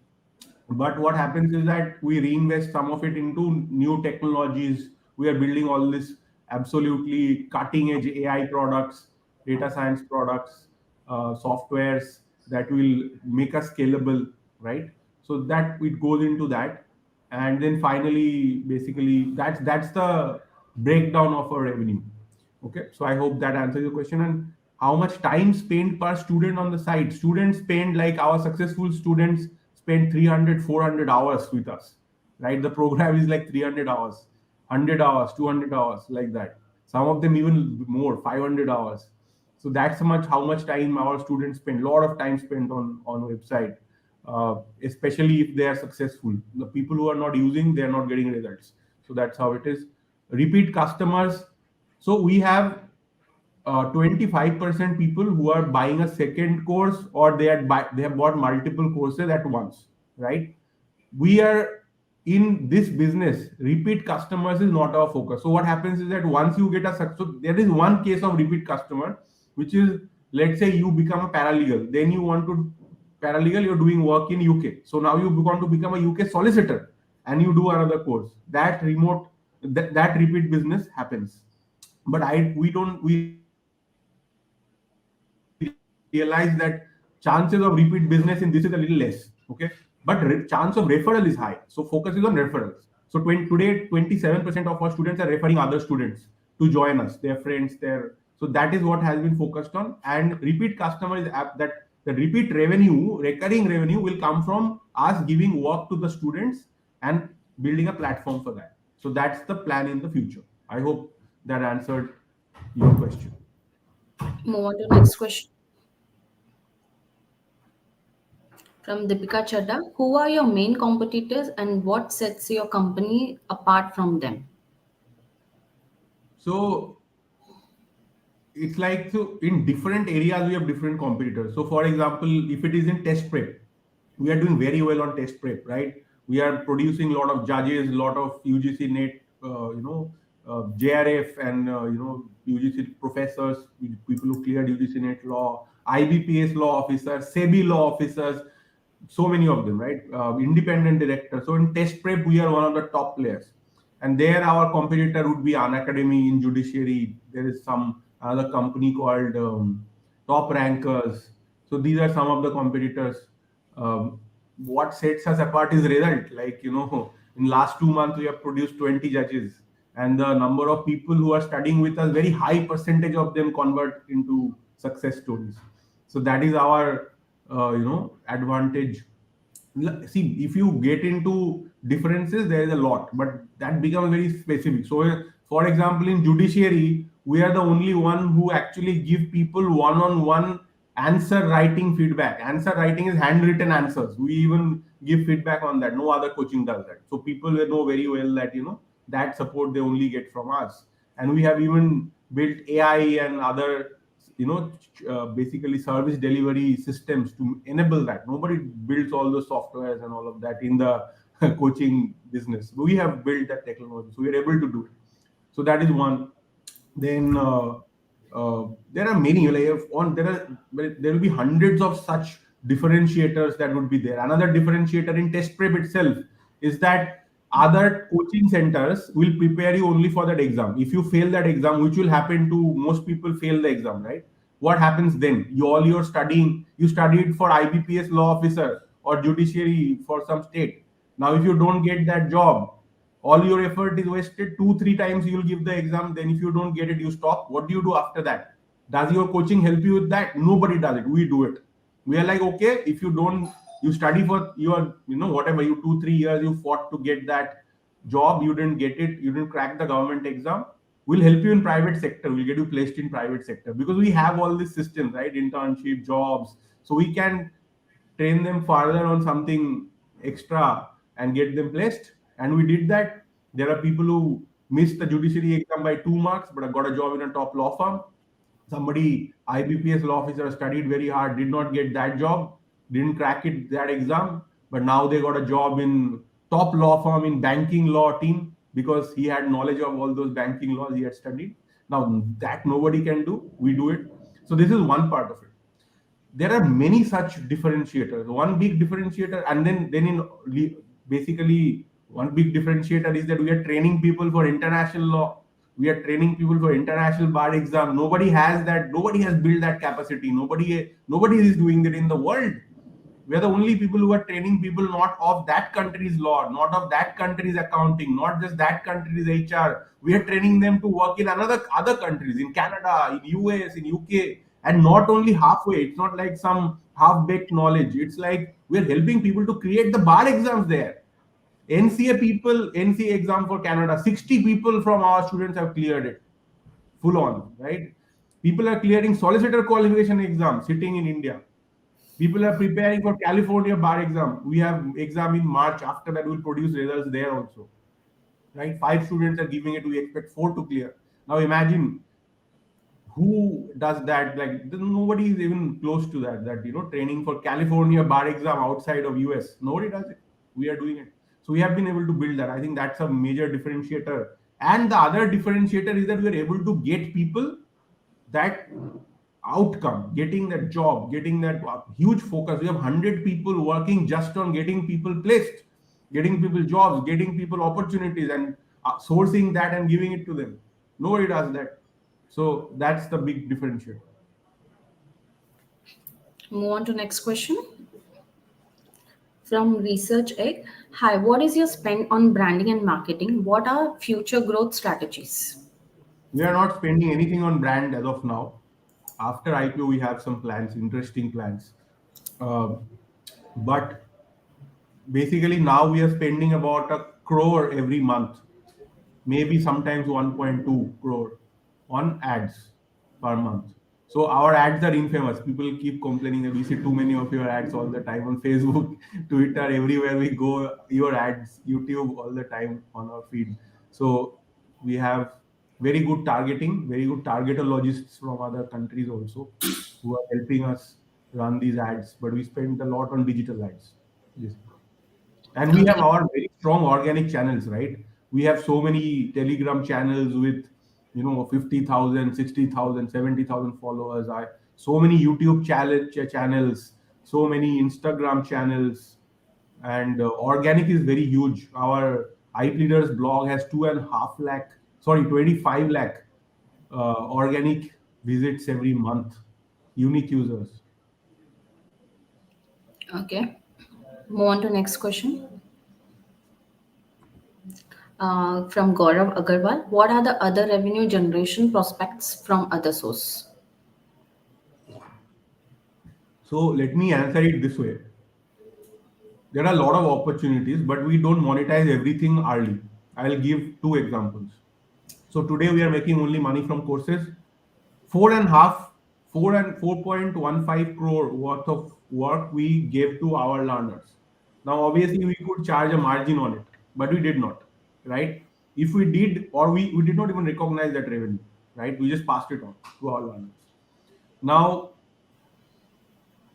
But what happens is that we reinvest some of it into new technologies. We are building all this absolutely cutting edge AI products, data science products, softwares that will make us scalable, right? So that it goes into that. And then finally, basically, that's the breakdown of our revenue. Okay, so I hope that answers your question. And how much time spent per student on the site? Students spend, like our successful students spend 300, 400 hours with us, right? The program is like 300 hours, 100 hours, 200 hours, like that. Some of them even more, 500 hours. So that's how much time our students spend. A lot of time spent on website, especially if they are successful. The people who are not using, they are not getting results. So that's how it is. Repeat customers. So we have 25% people who are buying a second course, or they have bought multiple courses at once, right? We are in this business, repeat customers is not our focus. So what happens is that once you get a success, so there is one case of repeat customer, which is, let's say you become a paralegal, then you want to paralegal, you're doing work in UK, so now you want to become a UK solicitor and you do another course. That repeat business happens. But we realize that chances of repeat business in this is a little less. Okay, but chance of referral is high, so focus is on referrals. So today 27% of our students are referring other students to join us, their friends, so that is what has been focused on. And repeat customer is that the repeat revenue, recurring revenue, will come from us giving work to the students and building a platform for that. So that's the plan in the future. I hope that answered your question. Move on to next question. From Deepika Chadda, who are your main competitors and what sets your company apart from them? So it's like, so in different areas we have different competitors. So for example, if it is in test prep, we are doing very well on test prep, right? We are producing a lot of judges, a lot of UGC net, JRF, and UGC professors, people who cleared UGC net law, IBPS law officers, SEBI law officers, so many of them, right? Independent director. So in test prep, we are one of the top players. And there, our competitor would be An Academy in judiciary. There is some another company called Top Rankers. So these are some of the competitors. What sets us apart is result. Like, in last 2 months we have produced 20 judges, and the number of people who are studying with us, very high percentage of them convert into success stories. So that is our advantage. See, if you get into differences, there is a lot, but that becomes very specific. So for example, in judiciary, we are the only one who actually give people one-on-one answer writing feedback. Answer writing is handwritten answers. We even give feedback on that. No other coaching does that. So people will know very well that that support they only get from us. And we have even built AI and other basically service delivery systems to enable that. Nobody builds all the softwares and all of that in the coaching business. We have built that technology, so we're able to do it. So that is one. Then there are many, like on there will be hundreds of such differentiators that would be there. Another differentiator in test prep itself is that other coaching centers will prepare you only for that exam. If you fail that exam, which will happen to most people, fail the exam, right? What happens then? All your studying, you studied for IBPS law officer or judiciary for some state. Now if you don't get that job, all your effort is wasted. 2 3 times you will give the exam, then if you don't get it, you stop. What do you do after that? Does your coaching help you with that? Nobody does it. We do it. We are like, okay, if you don't, you study for your whatever, you 2 3 years you fought to get that job, you didn't get it, you didn't crack the government exam, we'll help you in private sector, we'll get you placed in private sector, because we have all these systems, right? Internship, jobs, so we can train them further on something extra and get them placed. And we did that. There are people who missed the judiciary exam by 2 marks but got a job in a top law firm. Somebody, IBPS law officer, studied very hard, did not get that job, didn't crack it that exam, but now they got a job in top law firm in banking law team because he had knowledge of all those banking laws he had studied. Now that nobody can do, we do it. So this is one part of it. There are many such differentiators. One big differentiator, and then basically one big differentiator is that we are training people for international law. We are training people for international bar exam. Nobody has that. Nobody has built that capacity. Nobody is doing that in the world. We are the only people who are training people not of that country's law, not of that country's accounting, not just that country's HR. We are training them to work in other countries, in Canada, in US, in UK, and not only halfway. It's not like some half-baked knowledge. It's like we're helping people to create the bar exams there. NCA exam for Canada, 60 people from our students have cleared it, full on, right? People are clearing solicitor qualification exam sitting in India. People are preparing for California bar exam. We have exam in March. After that, we'll produce results there also. Right? 5 students are giving it. We expect 4 to clear. Now imagine who does that. Like nobody is even close to that. That training for California bar exam outside of US. Nobody does it. We are doing it. So we have been able to build that. I think that's a major differentiator. And the other differentiator is that we are able to get people that outcome, getting that job, getting that huge focus. We have 100 people working just on getting people placed, getting people jobs, getting people opportunities, and sourcing that and giving it to them. Nobody does that. So that's the big differentiator. Move on to next question. From Research Egg. Hi, what is your spend on branding and marketing? What are future growth strategies? We are not spending anything on brand as of now. After IPO, we have some plans, interesting plans. Uh, but basically, now we are spending about 1 crore every month, maybe sometimes 1.2 crore on ads per month. So our ads are infamous. People keep complaining that we see too many of your ads all the time on Facebook, Twitter, everywhere we go, your ads, YouTube all the time on our feed. So we have very good targeting, very good targetologists from other countries also who are helping us run these ads. But we spend a lot on digital ads. Yes. And we have Okay. our very strong organic channels, right? We have so many Telegram channels with 50,000, 60,000, 70,000 followers. I So many YouTube channels, so many Instagram channels, and organic is very huge. Our Hype Leaders blog has 2.5 lakh, sorry, 25 lakh organic visits every month, unique users. Okay. Move on to next question. From Gaurav Agarwal. What are the other revenue generation prospects from other source? So let me answer it this way. There are a lot of opportunities, but we don't monetize everything early. I'll give two examples. So today we are making only money from courses. Four and half, 4.15 crore worth of work we gave to our learners. Now, obviously, we could charge a margin on it, but we did not, right? If we did, or we did not even recognize that revenue, right? We just passed it on to our learners. Now,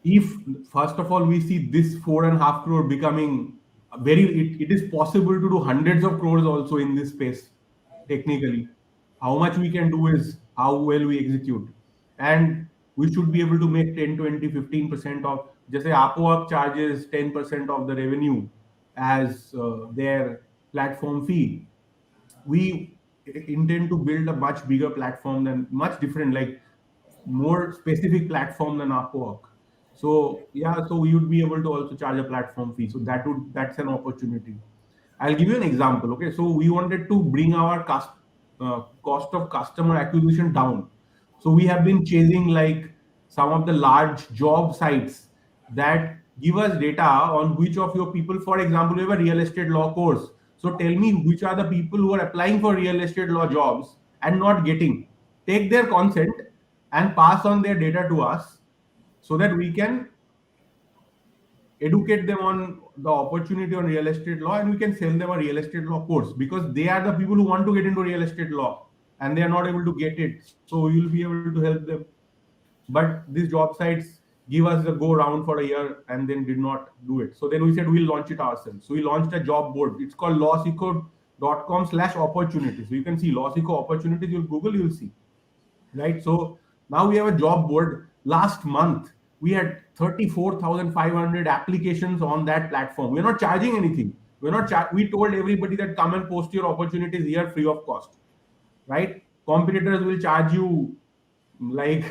if first of all we see this 4.5 crore becoming it is possible to do hundreds of crores also in this space. Technically, how much we can do is how well we execute, and we should be able to make 10, 20, 15% of, just say Upwork charges 10% of the revenue as their platform fee. We intend to build a much bigger platform, than much different, like more specific platform than Upwork. So yeah, so we would be able to also charge a platform fee. So that's an opportunity. I'll give you an example. Okay, so we wanted to bring our cost of customer acquisition down. So we have been chasing like some of the large job sites that give us data on which of your people, for example, you have a real estate law course. So tell me which are the people who are applying for real estate law jobs and not getting. Take their consent and pass on their data to us so that we can educate them on the opportunity on real estate law, and we can sell them a real estate law course, because they are the people who want to get into real estate law and they are not able to get it, so we will be able to help them. But these job sites give us the go round for a year and then did not do it. So then we said we'll launch it ourselves. So we launched a job board. It's called lawseco.com/opportunities. So you can see Lawseco opportunities. You'll Google, you'll see, right? So now we have a job board. Last month we had 34,500 applications on that platform. We're not charging anything. We told everybody that come and post your opportunities here free of cost, right? Competitors will charge you like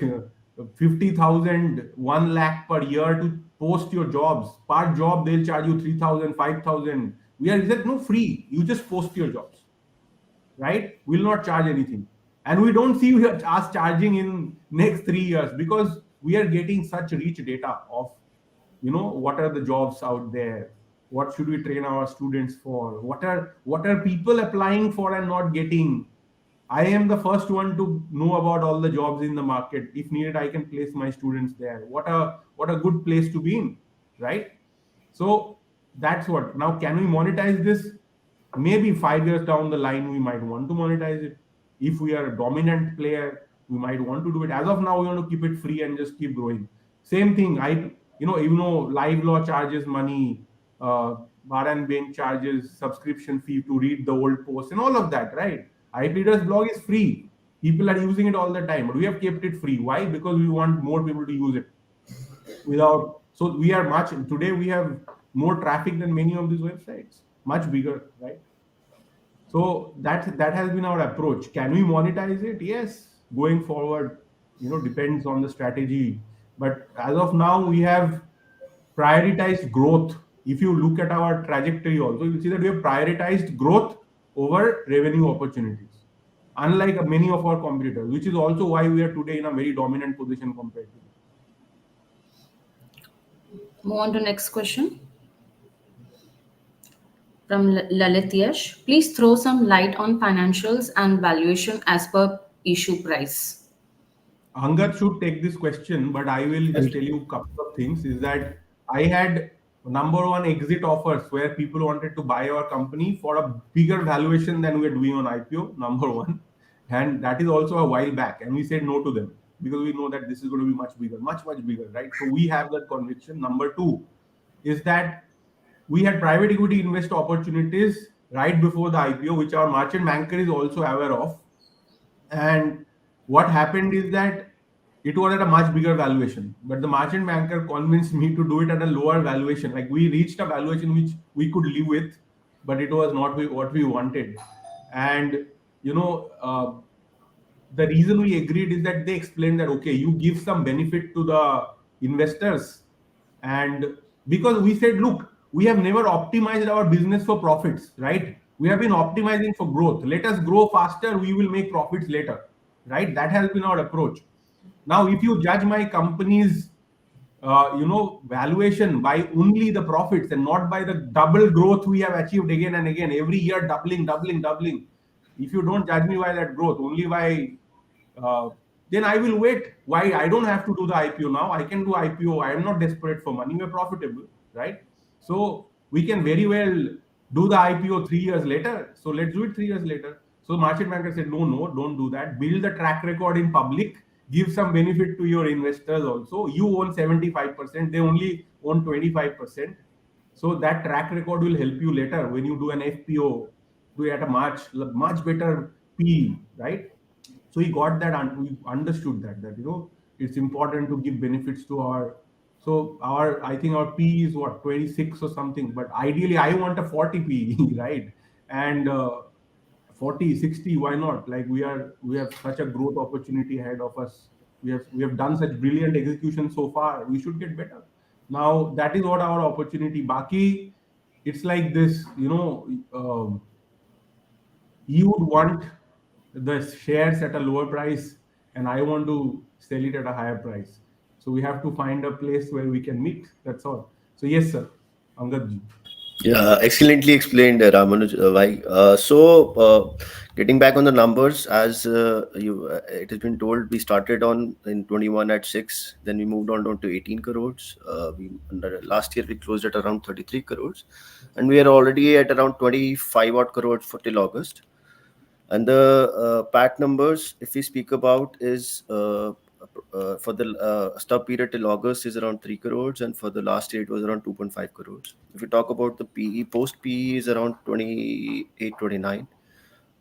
50,000, 1 lakh per year to post your jobs. Per job they'll charge you 3,000, 5,000. We are said no, free, you just post your jobs, right? Will not charge anything. And we don't see us charging in next 3 years, because we are getting such rich data of what are the jobs out there, what should we train our students for, what are people applying for and not getting. I am the first one to know about all the jobs in the market. If needed, I can place my students there. What a good place to be in, right? So that's what. Now, can we monetize this? Maybe 5 years down the line, we might want to monetize it. If we are a dominant player, we might want to do it. As of now, we want to keep it free and just keep growing. Same thing. Live law charges money. Bar and bench charges subscription fee to read the old posts and all of that, right? IPD's blog is free. People are using it all the time, but we have kept it free. Why? Because we want more people to use it without. So we are much today. We have more traffic than many of these websites. Much bigger, right? So that has been our approach. Can we monetize it? Yes. Going forward, depends on the strategy. But as of now, we have prioritized growth. If you look at our trajectory also, you'll see that we have prioritized growth over revenue opportunities, unlike many of our competitors, which is also why we are today in a very dominant position compared to them. Move on to next question from Lalit Yash. Please throw some light on financials and valuation as per issue price. Angad should take this question, but I will just tell you a couple of things. Is that I had number one exit offers where people wanted to buy our company for a bigger valuation than we are doing on IPO. Number one, and that is also a while back, and we said no to them because we know that this is going to be much bigger, much bigger, right? So we have that conviction. Number two is that we had private equity invest opportunities right before the IPO, which our merchant banker is also aware of. And what happened is that it was at a much bigger valuation, but the merchant banker convinced me to do it at a lower valuation. Like we reached a valuation which we could live with, but it was not what we wanted. And you know, the reason we agreed is that they explained that okay, you give some benefit to the investors, and because we said, look, we have never optimized our business for profits, right? We have been optimizing for growth. Let us grow faster, we will make profits later, right? That has been our approach. Now if you judge my company's valuation by only the profits and not by the double growth we have achieved again and again every year, doubling, if you don't judge me by that growth, only by uh, then I will wait. Why? I don't have to do the IPO now. I can do IPO. I am not desperate for money. We're profitable, right? So we can very well do the IPO 3 years later. So let's do it 3 years later. So market banker said, no, don't do that. Build the track record in public. Give some benefit to your investors also. You own 75%. They only own 25%. So that track record will help you later when you do an FPO, do it at a much better P, right? So he got that and we understood that it's important to give benefits to our, so our, I think our P is what, 26 or something, but ideally I want a 40 P right? And 40 60, why not? Like we have such a growth opportunity ahead of us. We have done such brilliant execution so far, we should get better. Now that is what our opportunity. Baki, it's like this, you would want the shares at a lower price and I want to sell it at a higher price. So we have to find a place where we can meet. That's all. So yes, sir. Angad ji. Yeah, excellently explained, Ramanuj. Why? Getting back on the numbers, as it has been told, we started on in 21 at 6, then we moved on down to 18 crores. Last year we closed at around 33 crores, and we are already at around 25 odd crores for till August. And the PAT numbers, if we speak about, is for the stub period till August is around 3 crores, and for the last year it was around 2.5 crores. If we talk about the PE, post PE is around 28, 29.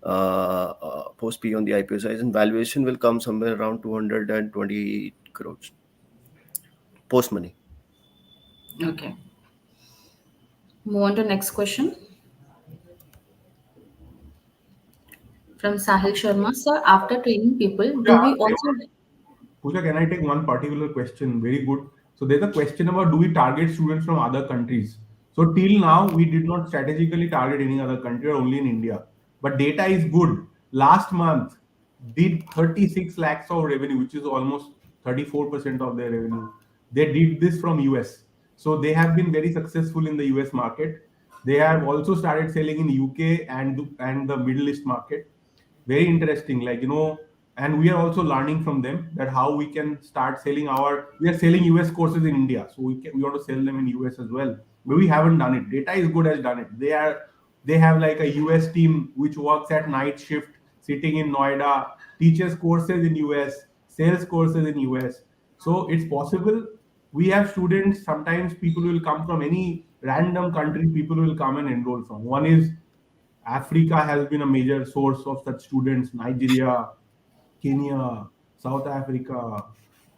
Post PE on the IPO size, and valuation will come somewhere around 220 crores post money. Okay. Move on to next question from Sahil Sharma. Sir, after training people, do Yeah, we also... Pooja, can I take one particular question? Very good. So there's a question about, do we target students from other countries? So till now, we did not strategically target any other country, or only in India. But data is good. Last month did 36 lakhs of revenue, which is almost 34% of their revenue. They did this from US. So they have been very successful in the US market. They have also started selling in UK and the Middle East market. Very interesting, and we are also learning from them that how we can start selling we are selling US courses in India, so we want to sell them in US as well, but we haven't done it. Data is good has done it. They have like a US team which works at night shift, sitting in Noida, teaches courses in US, sells courses in US. So it's possible. We have students, sometimes people will come from any random country, people will come and enroll from. One is Africa has been a major source of such students. Nigeria, Kenya, South Africa,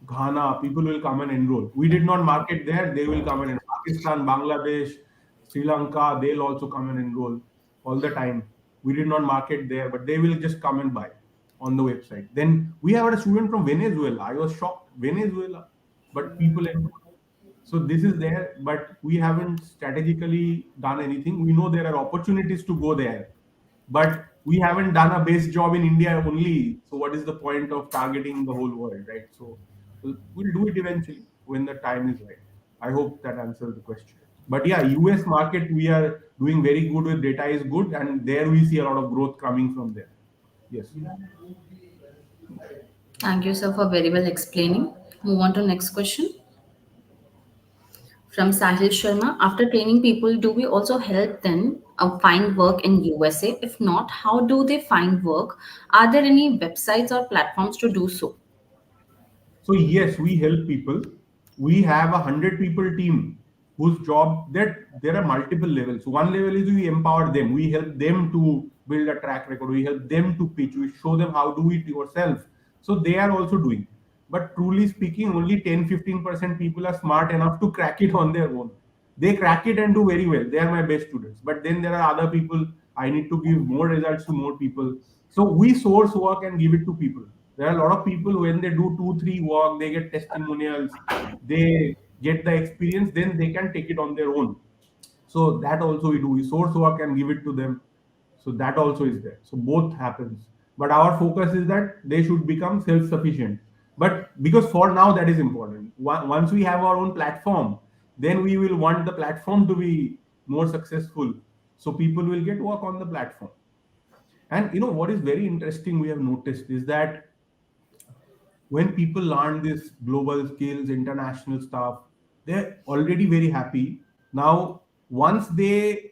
Ghana, people will come and enroll. We did not market there, they will come and enroll. Pakistan, Bangladesh, Sri Lanka, they'll also come and enroll all the time. We did not market there, but they will just come and buy on the website. Then we have a student from Venezuela. I was shocked. Venezuela, but people enroll. So this is there, but we haven't strategically done anything. We know there are opportunities to go there, but we haven't done a base job in India only. So what is the point of targeting the whole world, right? So we'll do it eventually when the time is right. I hope that answers the question. But yeah, US market, we are doing very good with. Data is good, and there we see a lot of growth coming from there. Yes. Thank you, sir, for very well explaining. Move on to next question from Sahil Sharma. After training people, do we also help them find work in USA? If not, how do they find work? Are there any websites or platforms to do so? So yes, we help people. We have 100 people team whose job that there are multiple levels. One level is we empower them. We help them to build a track record. We help them to pitch. We show them how do it yourself. So they are also doing. But truly speaking, only 10-15% people are smart enough to crack it on their own. They crack it and do very well. They are my best students. But then there are other people. I need to give more results to more people. So we source work and give it to people. There are a lot of people when they do 2-3 work, they get testimonials, they get the experience, then they can take it on their own. So that also we do. We source work and give it to them. So that also is there. So both happens. But our focus is that they should become self-sufficient. But because for now that is important. Once we have our own platform, then we will want the platform to be more successful. So people will get work on the platform. And what is very interesting we have noticed is that when people learn this global skills, international stuff, they're already very happy. Now, once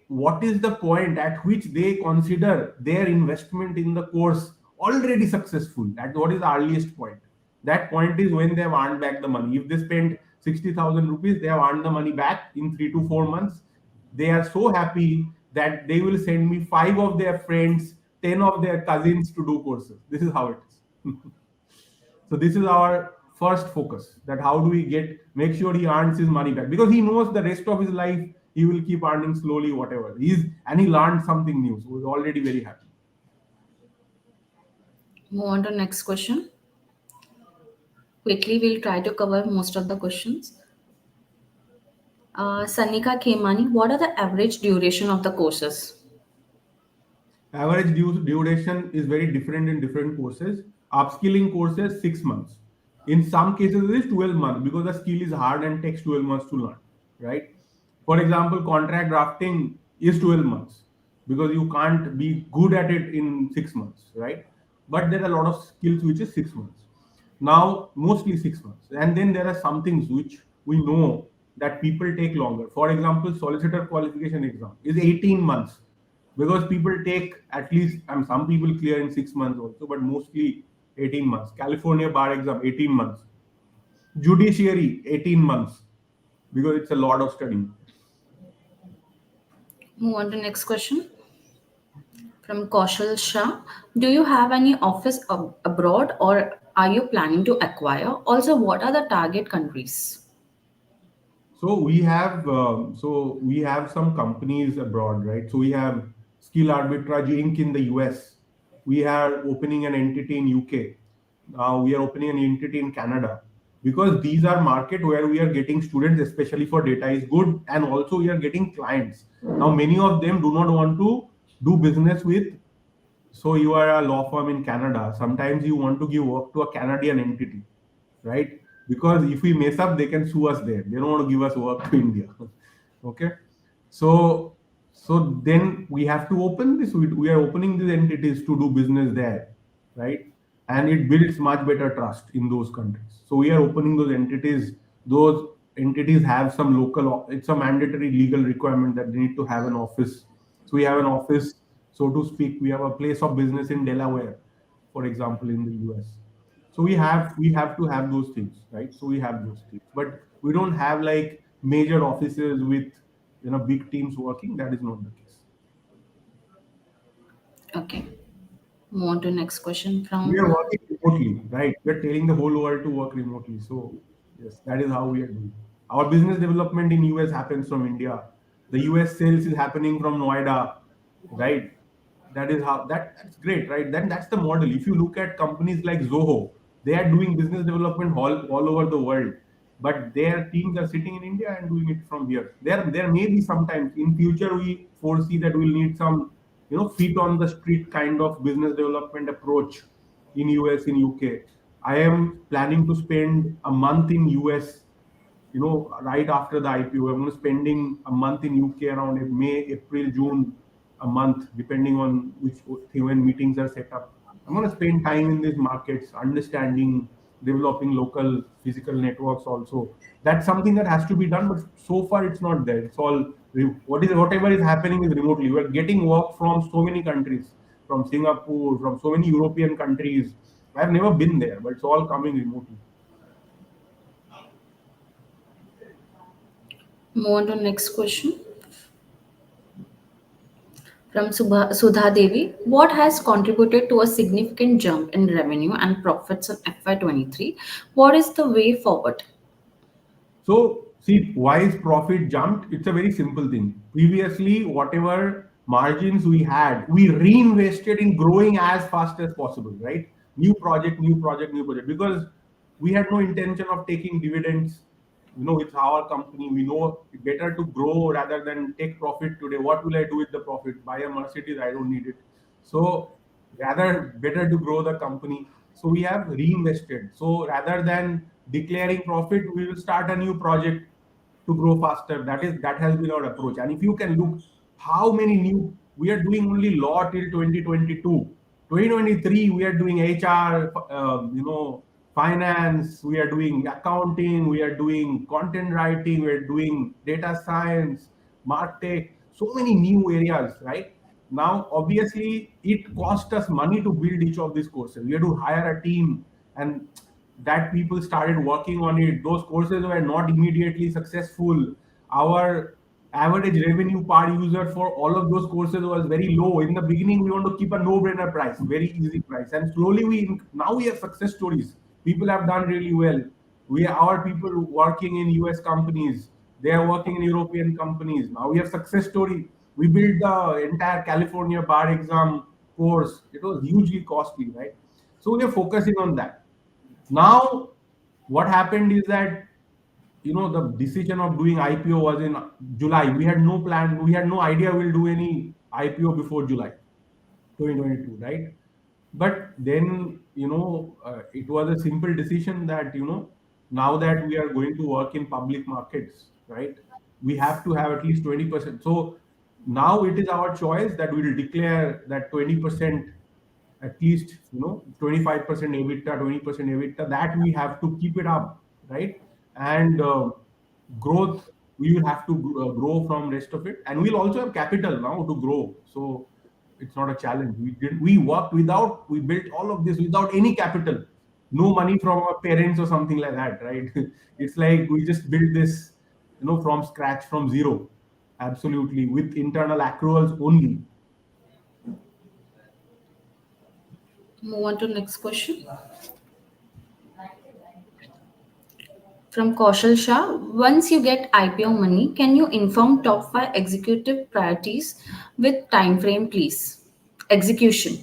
what is the point at which they consider their investment in the course already successful? At what is the earliest point? That point is when they have earned back the money. If they spend 60,000 rupees, they have earned the money back in 3 to 4 months. They are so happy that they will send me 5 of their friends, 10 of their cousins to do courses. This is how it is. So this is our first focus, that how do we make sure he earns his money back, because he knows the rest of his life he will keep earning slowly whatever he learned something new, so we're already very happy. Move on to next question. Quickly, we'll try to cover most of the questions. Sanika Khemani, what are the average duration of the courses? Average duration is very different in different courses. Upskilling courses 6 months. In some cases it is 12 months because the skill is hard and takes 12 months to learn. Right. For example, contract drafting is 12 months because you can't be good at it in 6 months. Right. But there are a lot of skills which is 6 months. Now mostly 6 months, and then there are some things which we know that people take longer. For example, solicitor qualification exam is 18 months because people take at least, and some people clear in 6 months also, but mostly 18 months. California bar exam 18 months. Judiciary 18 months because it's a lot of studying. Move on to next question from Kaushal Shah. Do you have any office abroad or are you planning to acquire? Also, what are the target countries? So we have some companies abroad, right? So we have Skill Arbitrage Inc. in the US. We are opening an entity in UK. Now we are opening an entity in Canada, because these are market where we are getting students, especially for data is good, and also we are getting clients. Now many of them do not want to do business with. So you are a law firm in Canada. Sometimes you want to give work to a Canadian entity, right? Because if we mess up, they can sue us there. They don't want to give us work to India. Okay. So then we have to open this. We are opening these entities to do business there, right? And it builds much better trust in those countries. So we are opening those entities. Those entities have some local. It's a mandatory legal requirement that they need to have an office. So we have an office, so to speak. We have a place of business in Delaware, for example, in the US. So we have to have those things, right? So we have those things, but we don't have like major offices with big teams working. That is not the case. Okay. Move on to next question We from are working remotely, right? We're telling the whole world to work remotely. So yes, that is how we are doing. Our business development in US happens from India. The US sales is happening from Noida, right? That is how that's great, right? Then that's the model. If you look at companies like Zoho, they are doing business development all over the world, but their teams are sitting in India and doing it from here. There may be sometimes in future we foresee that we'll need some feet on the street kind of business development approach in US, in UK. I am planning to spend a month in US, right after the IPO. I'm going to spending a month in UK around May, April, June, a month, depending on which when meetings are set up. I'm going to spend time in these markets, understanding, developing local physical networks also. That's something that has to be done, but so far it's not there. It's all whatever is happening is remotely. We're getting work from so many countries, from Singapore, from so many European countries. I've never been there, but it's all coming remotely. Move on to next question from Sudha Devi. What has contributed to a significant jump in revenue and profits in FY23? What is the way forward? So, see, why is profit jumped? It's a very simple thing. Previously, whatever margins we had, we reinvested in growing as fast as possible, right? New project, new project, new project, because we had no intention of taking dividends. It's our company. We know it's better to grow rather than take profit today. What will I do with the profit? Buy a Mercedes? I don't need it. So rather better to grow the company. So we have reinvested. So rather than declaring profit, we will start a new project to grow faster. That has been our approach. And if you can look how many new we are doing only law till 2022. 2023 we are doing HR, finance, we are doing accounting, we are doing content writing, we are doing data science, martech, so many new areas, right? Now, obviously, it cost us money to build each of these courses. We had to hire a team, and that people started working on it. Those courses were not immediately successful. Our average revenue per user for all of those courses was very low. In the beginning, we want to keep a no-brainer price, very easy price, and slowly now we have success stories. People have done really well. Our people working in US companies, they are working in European companies. Now we have success story. We built the entire California bar exam course. It was hugely costly, right? So we are focusing on that. Now, what happened is that the decision of doing IPO was in July. We had no plan. We had no idea we'll do any IPO before July 2022, right? But then it was a simple decision that now that we are going to work in public markets, right? We have to have at least 20%. So now it is our choice that we will declare that 20%, at least 25% EBITDA, 20% EBITDA, that we have to keep it up, right? And growth, we will have to grow from rest of it, and we'll also have capital now to grow. So it's not a challenge. We built all of this without any capital, no money from our parents or something like that, right? It's like we just built this from scratch, from zero, absolutely, with internal accruals only. Move on to next question from Kaushal Shah. Once you get IPO money, can you inform top 5 executive priorities with time frame, please? Execution.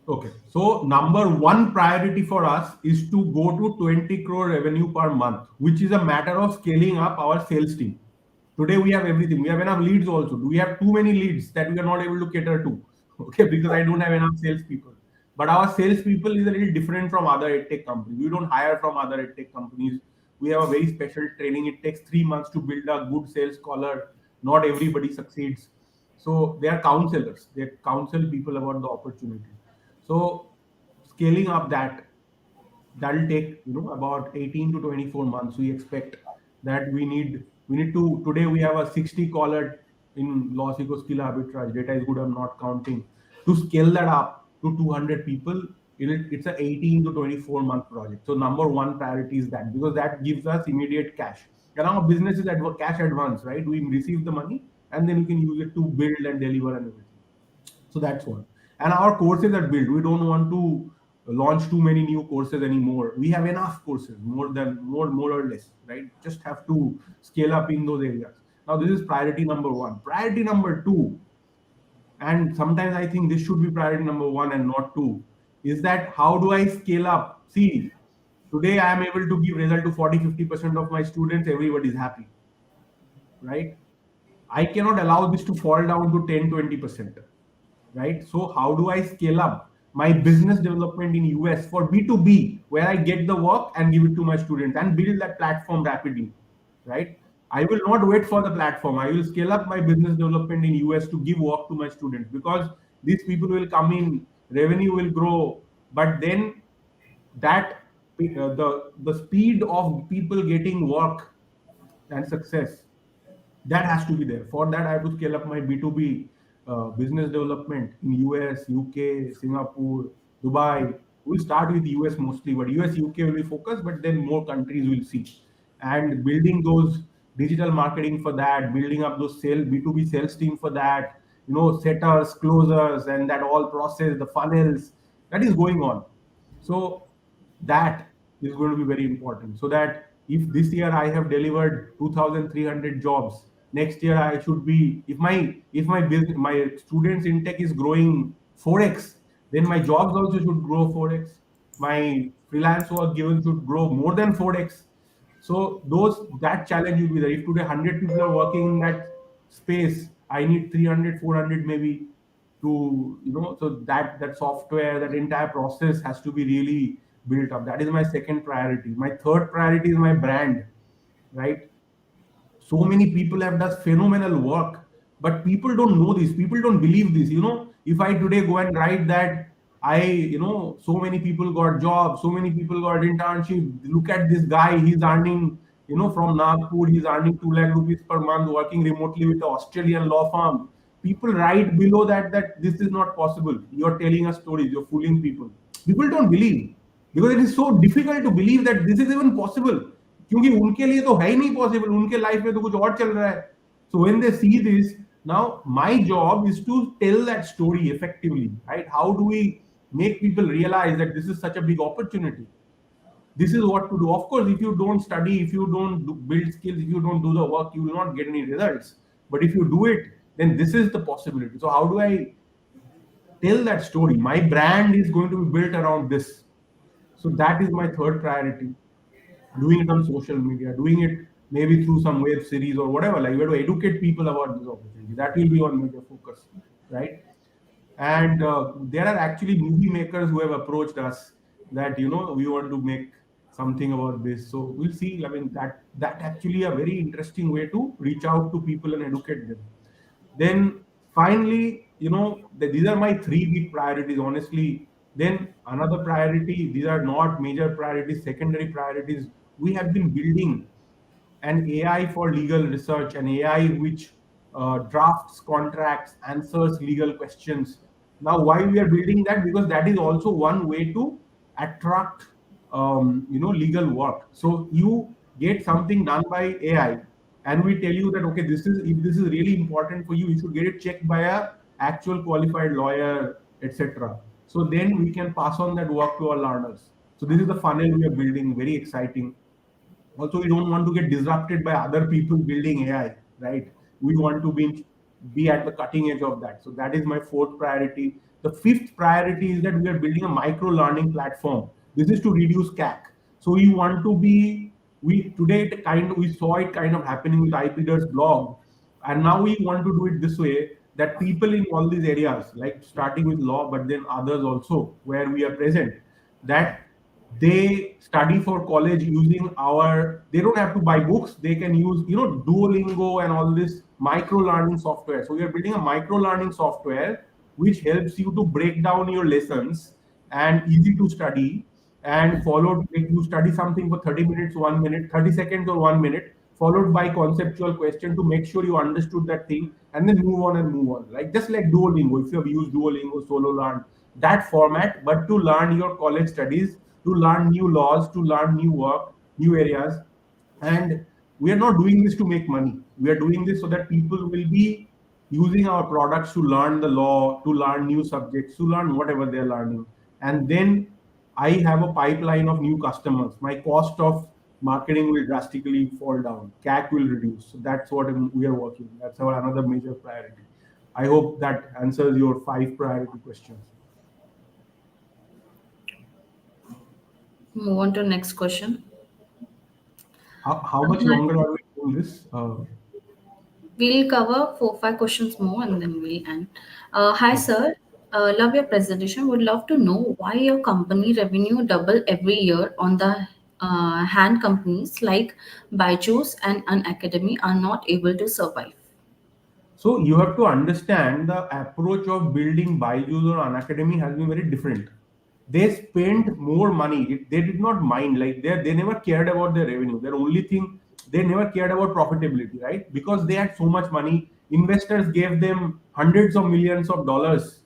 Okay. So number one priority for us is to go to 20 crore revenue per month, which is a matter of scaling up our sales team. Today we have everything. We have enough leads also. Do we have too many leads that we are not able to cater to? Okay, because I don't have enough salespeople. But our salespeople is a little different from other edtech companies. We don't hire from other edtech companies. We have a very special training. It takes 3 months to build a good sales caller. Not everybody succeeds. So they are counselors. They counsel people about the opportunity. So scaling up that'll take about 18 to 24 months. We expect that we need to today we have a 60 caller in loss eco skill arbitrage. Data is good, I'm not counting. To scale that up to 200 people, it's a 18 to 24-month project. So number one priority is that, because that gives us immediate cash. And our business is at cash advance, right? We receive the money and then we can use it to build and deliver and everything. So that's one. And our courses are built. We don't want to launch too many new courses anymore. We have enough courses, more or less, right? Just have to scale up in those areas. Now this is priority number one. Priority number two, and sometimes I think this should be priority number one and not two, is that how do I scale up? See, today I am able to give result to 40-50% of my students. Everybody is happy, right? I cannot allow this to fall down to 10-20%, right? So how do I scale up my business development in US for B2B, where I get the work and give it to my students and build that platform rapidly, right? I will not wait for the platform. I will scale up my business development in US to give work to my students, because these people will come in revenue will grow, but then that the speed of people getting work and success, that has to be there. For that, I have to scale up my B2B business development in US, UK, Singapore, Dubai. We'll start with US mostly, but US, UK will be focused, but then more countries will see. And building those digital marketing for that, building up those B2B sales team for that, setters, closers, and that all process, the funnels, that is going on. So that is going to be very important, so that if this year I have delivered 2300 jobs, next year I should be, if my business, my students intake is growing 4x, then my jobs also should grow 4x, my freelance work given should grow more than 4x. So that challenge will be there. If today 100 people are working in that space, I need 300, 400 maybe to, so that software, that entire process has to be really built up. That is my second priority. My third priority is my brand, right? So many people have done phenomenal work, but people don't know this, people don't believe this. If I today go and write that so many people got jobs, so many people got internship, look at this guy, he's earning, from Nagpur, he's earning 2 lakh rupees per month working remotely with an Australian law firm. People write below that this is not possible, you're telling us stories, you're fooling people. People don't believe, because it is so difficult to believe that this is even possible, क्योंकि उनके लिए तो है ही नहीं possible, उनके life में तो कुछ और चल रहा है. So when they see this, now my job is to tell that story effectively, right? How do we make people realize that this is such a big opportunity? This is what to do. Of course, if you don't study, if you don't build skills, if you don't do the work, you will not get any results. But if you do it, then this is the possibility. So how do I tell that story? My brand is going to be built around this. So that is my third priority. Doing it on social media, doing it maybe through some web series or whatever. Like, we have to educate people about this opportunity. That will be on major focus, right? And there are actually movie makers who have approached us that, we want to make something about this. So we'll see. I mean, that actually a very interesting way to reach out to people and educate them. Then finally, these are my three big priorities, honestly. Then another priority, these are not major priorities, secondary priorities. We have been building an AI for legal research, an AI which drafts contracts, answers legal questions. Now, why we are building that? Because that is also one way to attract, legal work. So you get something done by AI, and we tell you that, okay, if this is really important for you, you should get it checked by a actual qualified lawyer, etc. So then we can pass on that work to our learners. So this is the funnel we are building, very exciting. Also, we don't want to get disrupted by other people building AI, right? We want to be at the cutting edge of that. So that is my fourth priority. The fifth priority is that we are building a micro learning platform. This is to reduce CAC. So we want to be, we saw it kind of happening with IPD's blog, and now we want to do it this way, that people in all these areas, like starting with law, but then others also where we are present, that they study for college using they don't have to buy books, they can use, Duolingo and all this micro learning software. So we are building a micro learning software which helps you to break down your lessons and easy to study, and followed, like, you study something for 30 minutes, 1 minute, 30 seconds or 1 minute, followed by conceptual question to make sure you understood that thing, and then move on and move on, like just like Duolingo. If you have used Duolingo, solo learn, that format, but to learn your college studies, to learn new laws, to learn new work, new areas. And we are not doing this to make money. We are doing this so that people will be using our products to learn the law, to learn new subjects, to learn whatever they're learning. And then I have a pipeline of new customers. My cost of marketing will drastically fall down. CAC will reduce. So that's what we are working. That's our another major priority. I hope that answers your 5 priority questions. Move on to next question. How much longer are we doing this? We'll cover 4-5 questions more and then we'll end. Hi, Okay. sir. Love your presentation. Would love to know why your company revenue double every year on the hand companies like Byju's and An Academy are not able to survive. So you have to understand the approach of building Byju's or an academy has been very different. They spent more money. They did not mind. Like they never cared about their revenue. Their only thing, they never cared about profitability, right? Because they had so much money. Investors gave them hundreds of millions of dollars,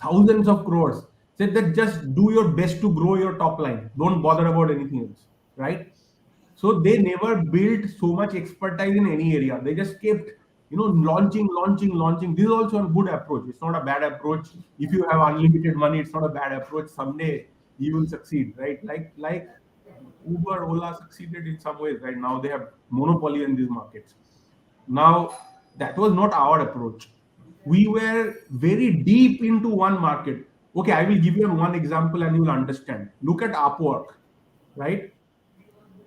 thousands of crores. Said that just do your best to grow your top line. Don't bother about anything else, right? So they never built so much expertise in any area. They just kept, launching, launching, launching. This is also a good approach. It's not a bad approach. If you have unlimited money, it's not a bad approach. Someday you will succeed, right? Like Uber, Ola succeeded in some ways, right? Now they have monopoly in these markets. Now that was not our approach. We were very deep into one market. Okay, I will give you one example and you will understand. Look at Upwork, right?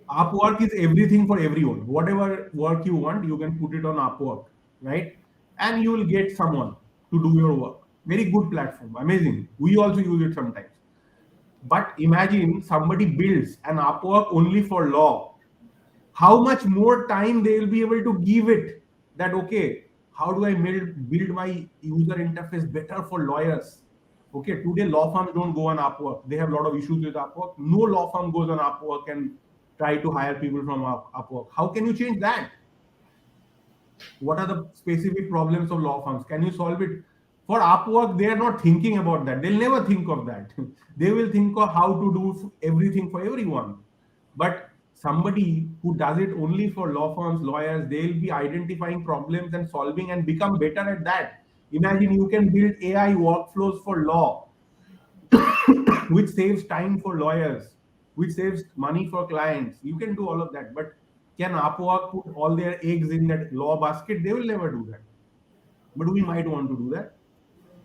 Upwork is everything for everyone. Whatever work you want, you can put it on Upwork, right? And you will get someone to do your work. Very good platform, amazing. We also use it sometimes. But imagine somebody builds an Upwork only for law. How much more time they will be able to give it? That okay, how do I build my user interface better for lawyers? Okay, today law firms don't go on Upwork. They have a lot of issues with Upwork. No law firm goes on Upwork and try to hire people from Upwork. How can you change that? What are the specific problems of law firms? Can you solve it? For Upwork, they are not thinking about that. They'll never think of that. They will think of how to do everything for everyone. But somebody who does it only for law firms, lawyers, they'll be identifying problems and solving and become better at that. Imagine you can build AI workflows for law, which saves time for lawyers, which saves money for clients. You can do all of that. But can Upwork put all their eggs in that law basket? They will never do that. But we might want to do that.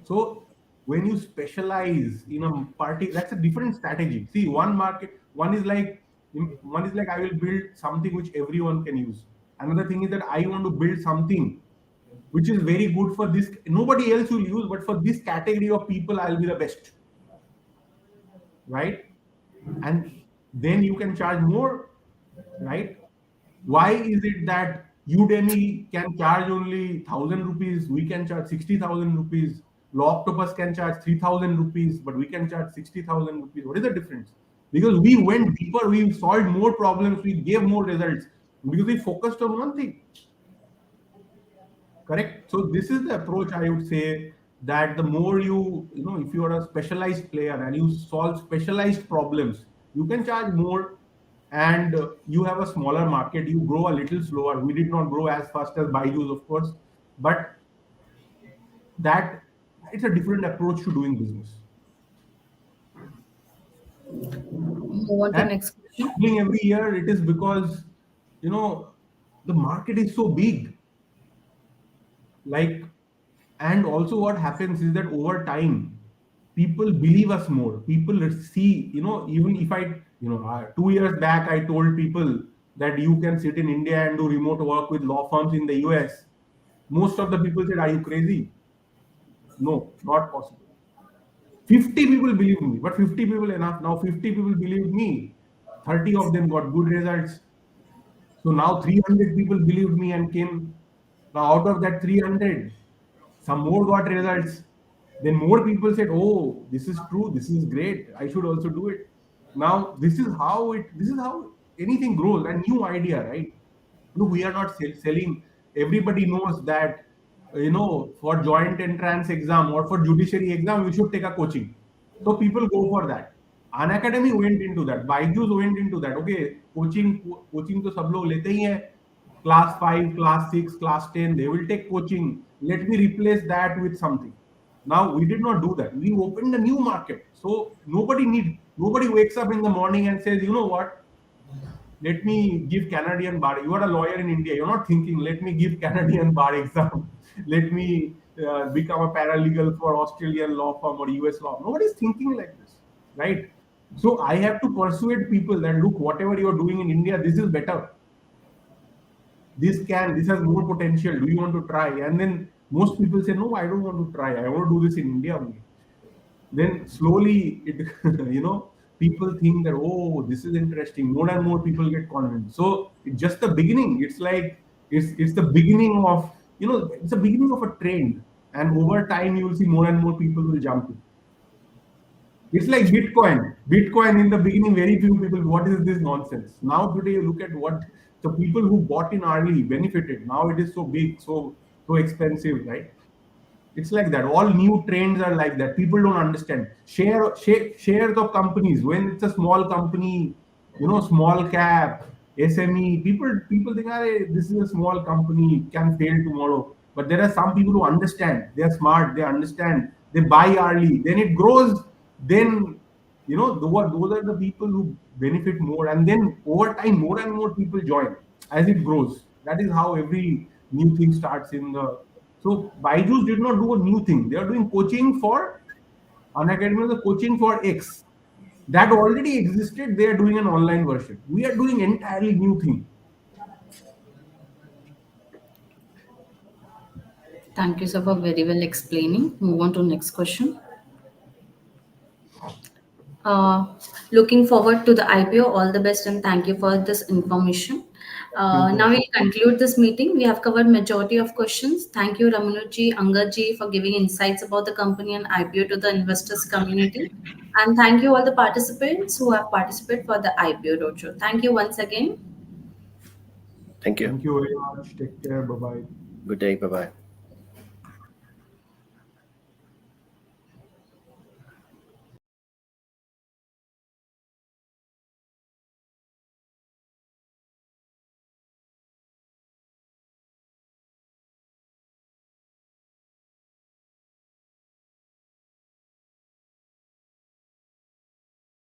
So when you specialize in a party, that's a different strategy. See, one is like I will build something which everyone can use. Another thing is that I want to build something which is very good for this. Nobody else will use, but for this category of people, I'll be the best, right? And then you can charge more, right? Why is it that Udemy can charge only 1,000 rupees, we can charge 60,000 rupees? Law Octopus can charge 3,000 rupees, but we can charge 60,000 rupees. What is the difference? Because we went deeper, we solved more problems, we gave more results because we focused on one thing. Correct. So this is the approach I would say, that the more if you are a specialized player and you solve specialized problems, you can charge more, and you have a smaller market, you grow a little slower. We did not grow as fast as Byju's, of course, but that it's a different approach to doing business. Move on to And next question. doubling every year, it is because you know the market is so big. Like, and also what happens is that over time people believe us more. People see, even if I 2 years back I told people that you can sit in India and do remote work with law firms in the US, most of the people said, are you crazy? No, not possible. 50 people believe me, but 50 people enough. Now 50 people believe me, 30 of them got good results. So now 300 people believed me and came. Now out of that 300, some more got results. Then more people said, "Oh, this is true. This is great. I should also do it." Now this is how anything grows. A new idea, right? No, we are not selling. Everybody knows that for joint entrance exam or for judiciary exam, you should take a coaching. So people go for that. An academy went into that. Byju's went into that. Okay, coaching तो सब लोग लेते ही हैं. Class 5, class 6, class 10, they will take coaching. Let me replace that with something. Now we did not do that. We opened a new market. So nobody wakes up in the morning and says, you know what? Let me give Canadian bar. You are a lawyer in India. You're not thinking, let me give Canadian bar exam. Let me become a paralegal for Australian law firm or US law. Nobody's thinking like this, right? So I have to persuade people that look, whatever you're doing in India, this is better. This has more potential. Do you want to try? And then most people say, no, I don't want to try. I want to do this in India only. Then slowly it people think that, oh, this is interesting. More and more people get convinced. So it's just the beginning. It's like it's the beginning of it's the beginning of a trend, and over time you will see more and more people will jump in. It's like Bitcoin. Bitcoin in the beginning, very few people. What is this nonsense? Now today, you look at what the people who bought in early benefited. Now it is so big, so expensive, right? It's like that. All new trends are like that. People don't understand. Shares of companies. When it's a small company, small cap, SME. People think, "Arey, this is a small company, it can fail tomorrow." But there are some people who understand. They are smart. They understand. They buy early. Then it grows. Then those are the people who benefit more. And then over time, more and more people join as it grows. That is how every new thing starts in the so Byju's did not do a new thing. They are doing coaching for Unacademy, the coaching for X that already existed. They are doing an online version. We are doing entirely new thing. Thank you, sir, for very well explaining. Move on to next question. Uh, Looking forward to the IPO. All the best and thank you for this information. Now we'll conclude this meeting. We have covered majority of questions. Thank you, Ramanujji, Angad for giving insights about the company and IPO to the investors community. And thank you all the participants who have participated for the IPO roadshow. Thank you once again. Thank you. Thank you very much. Take care. Bye bye. Good day. Bye bye.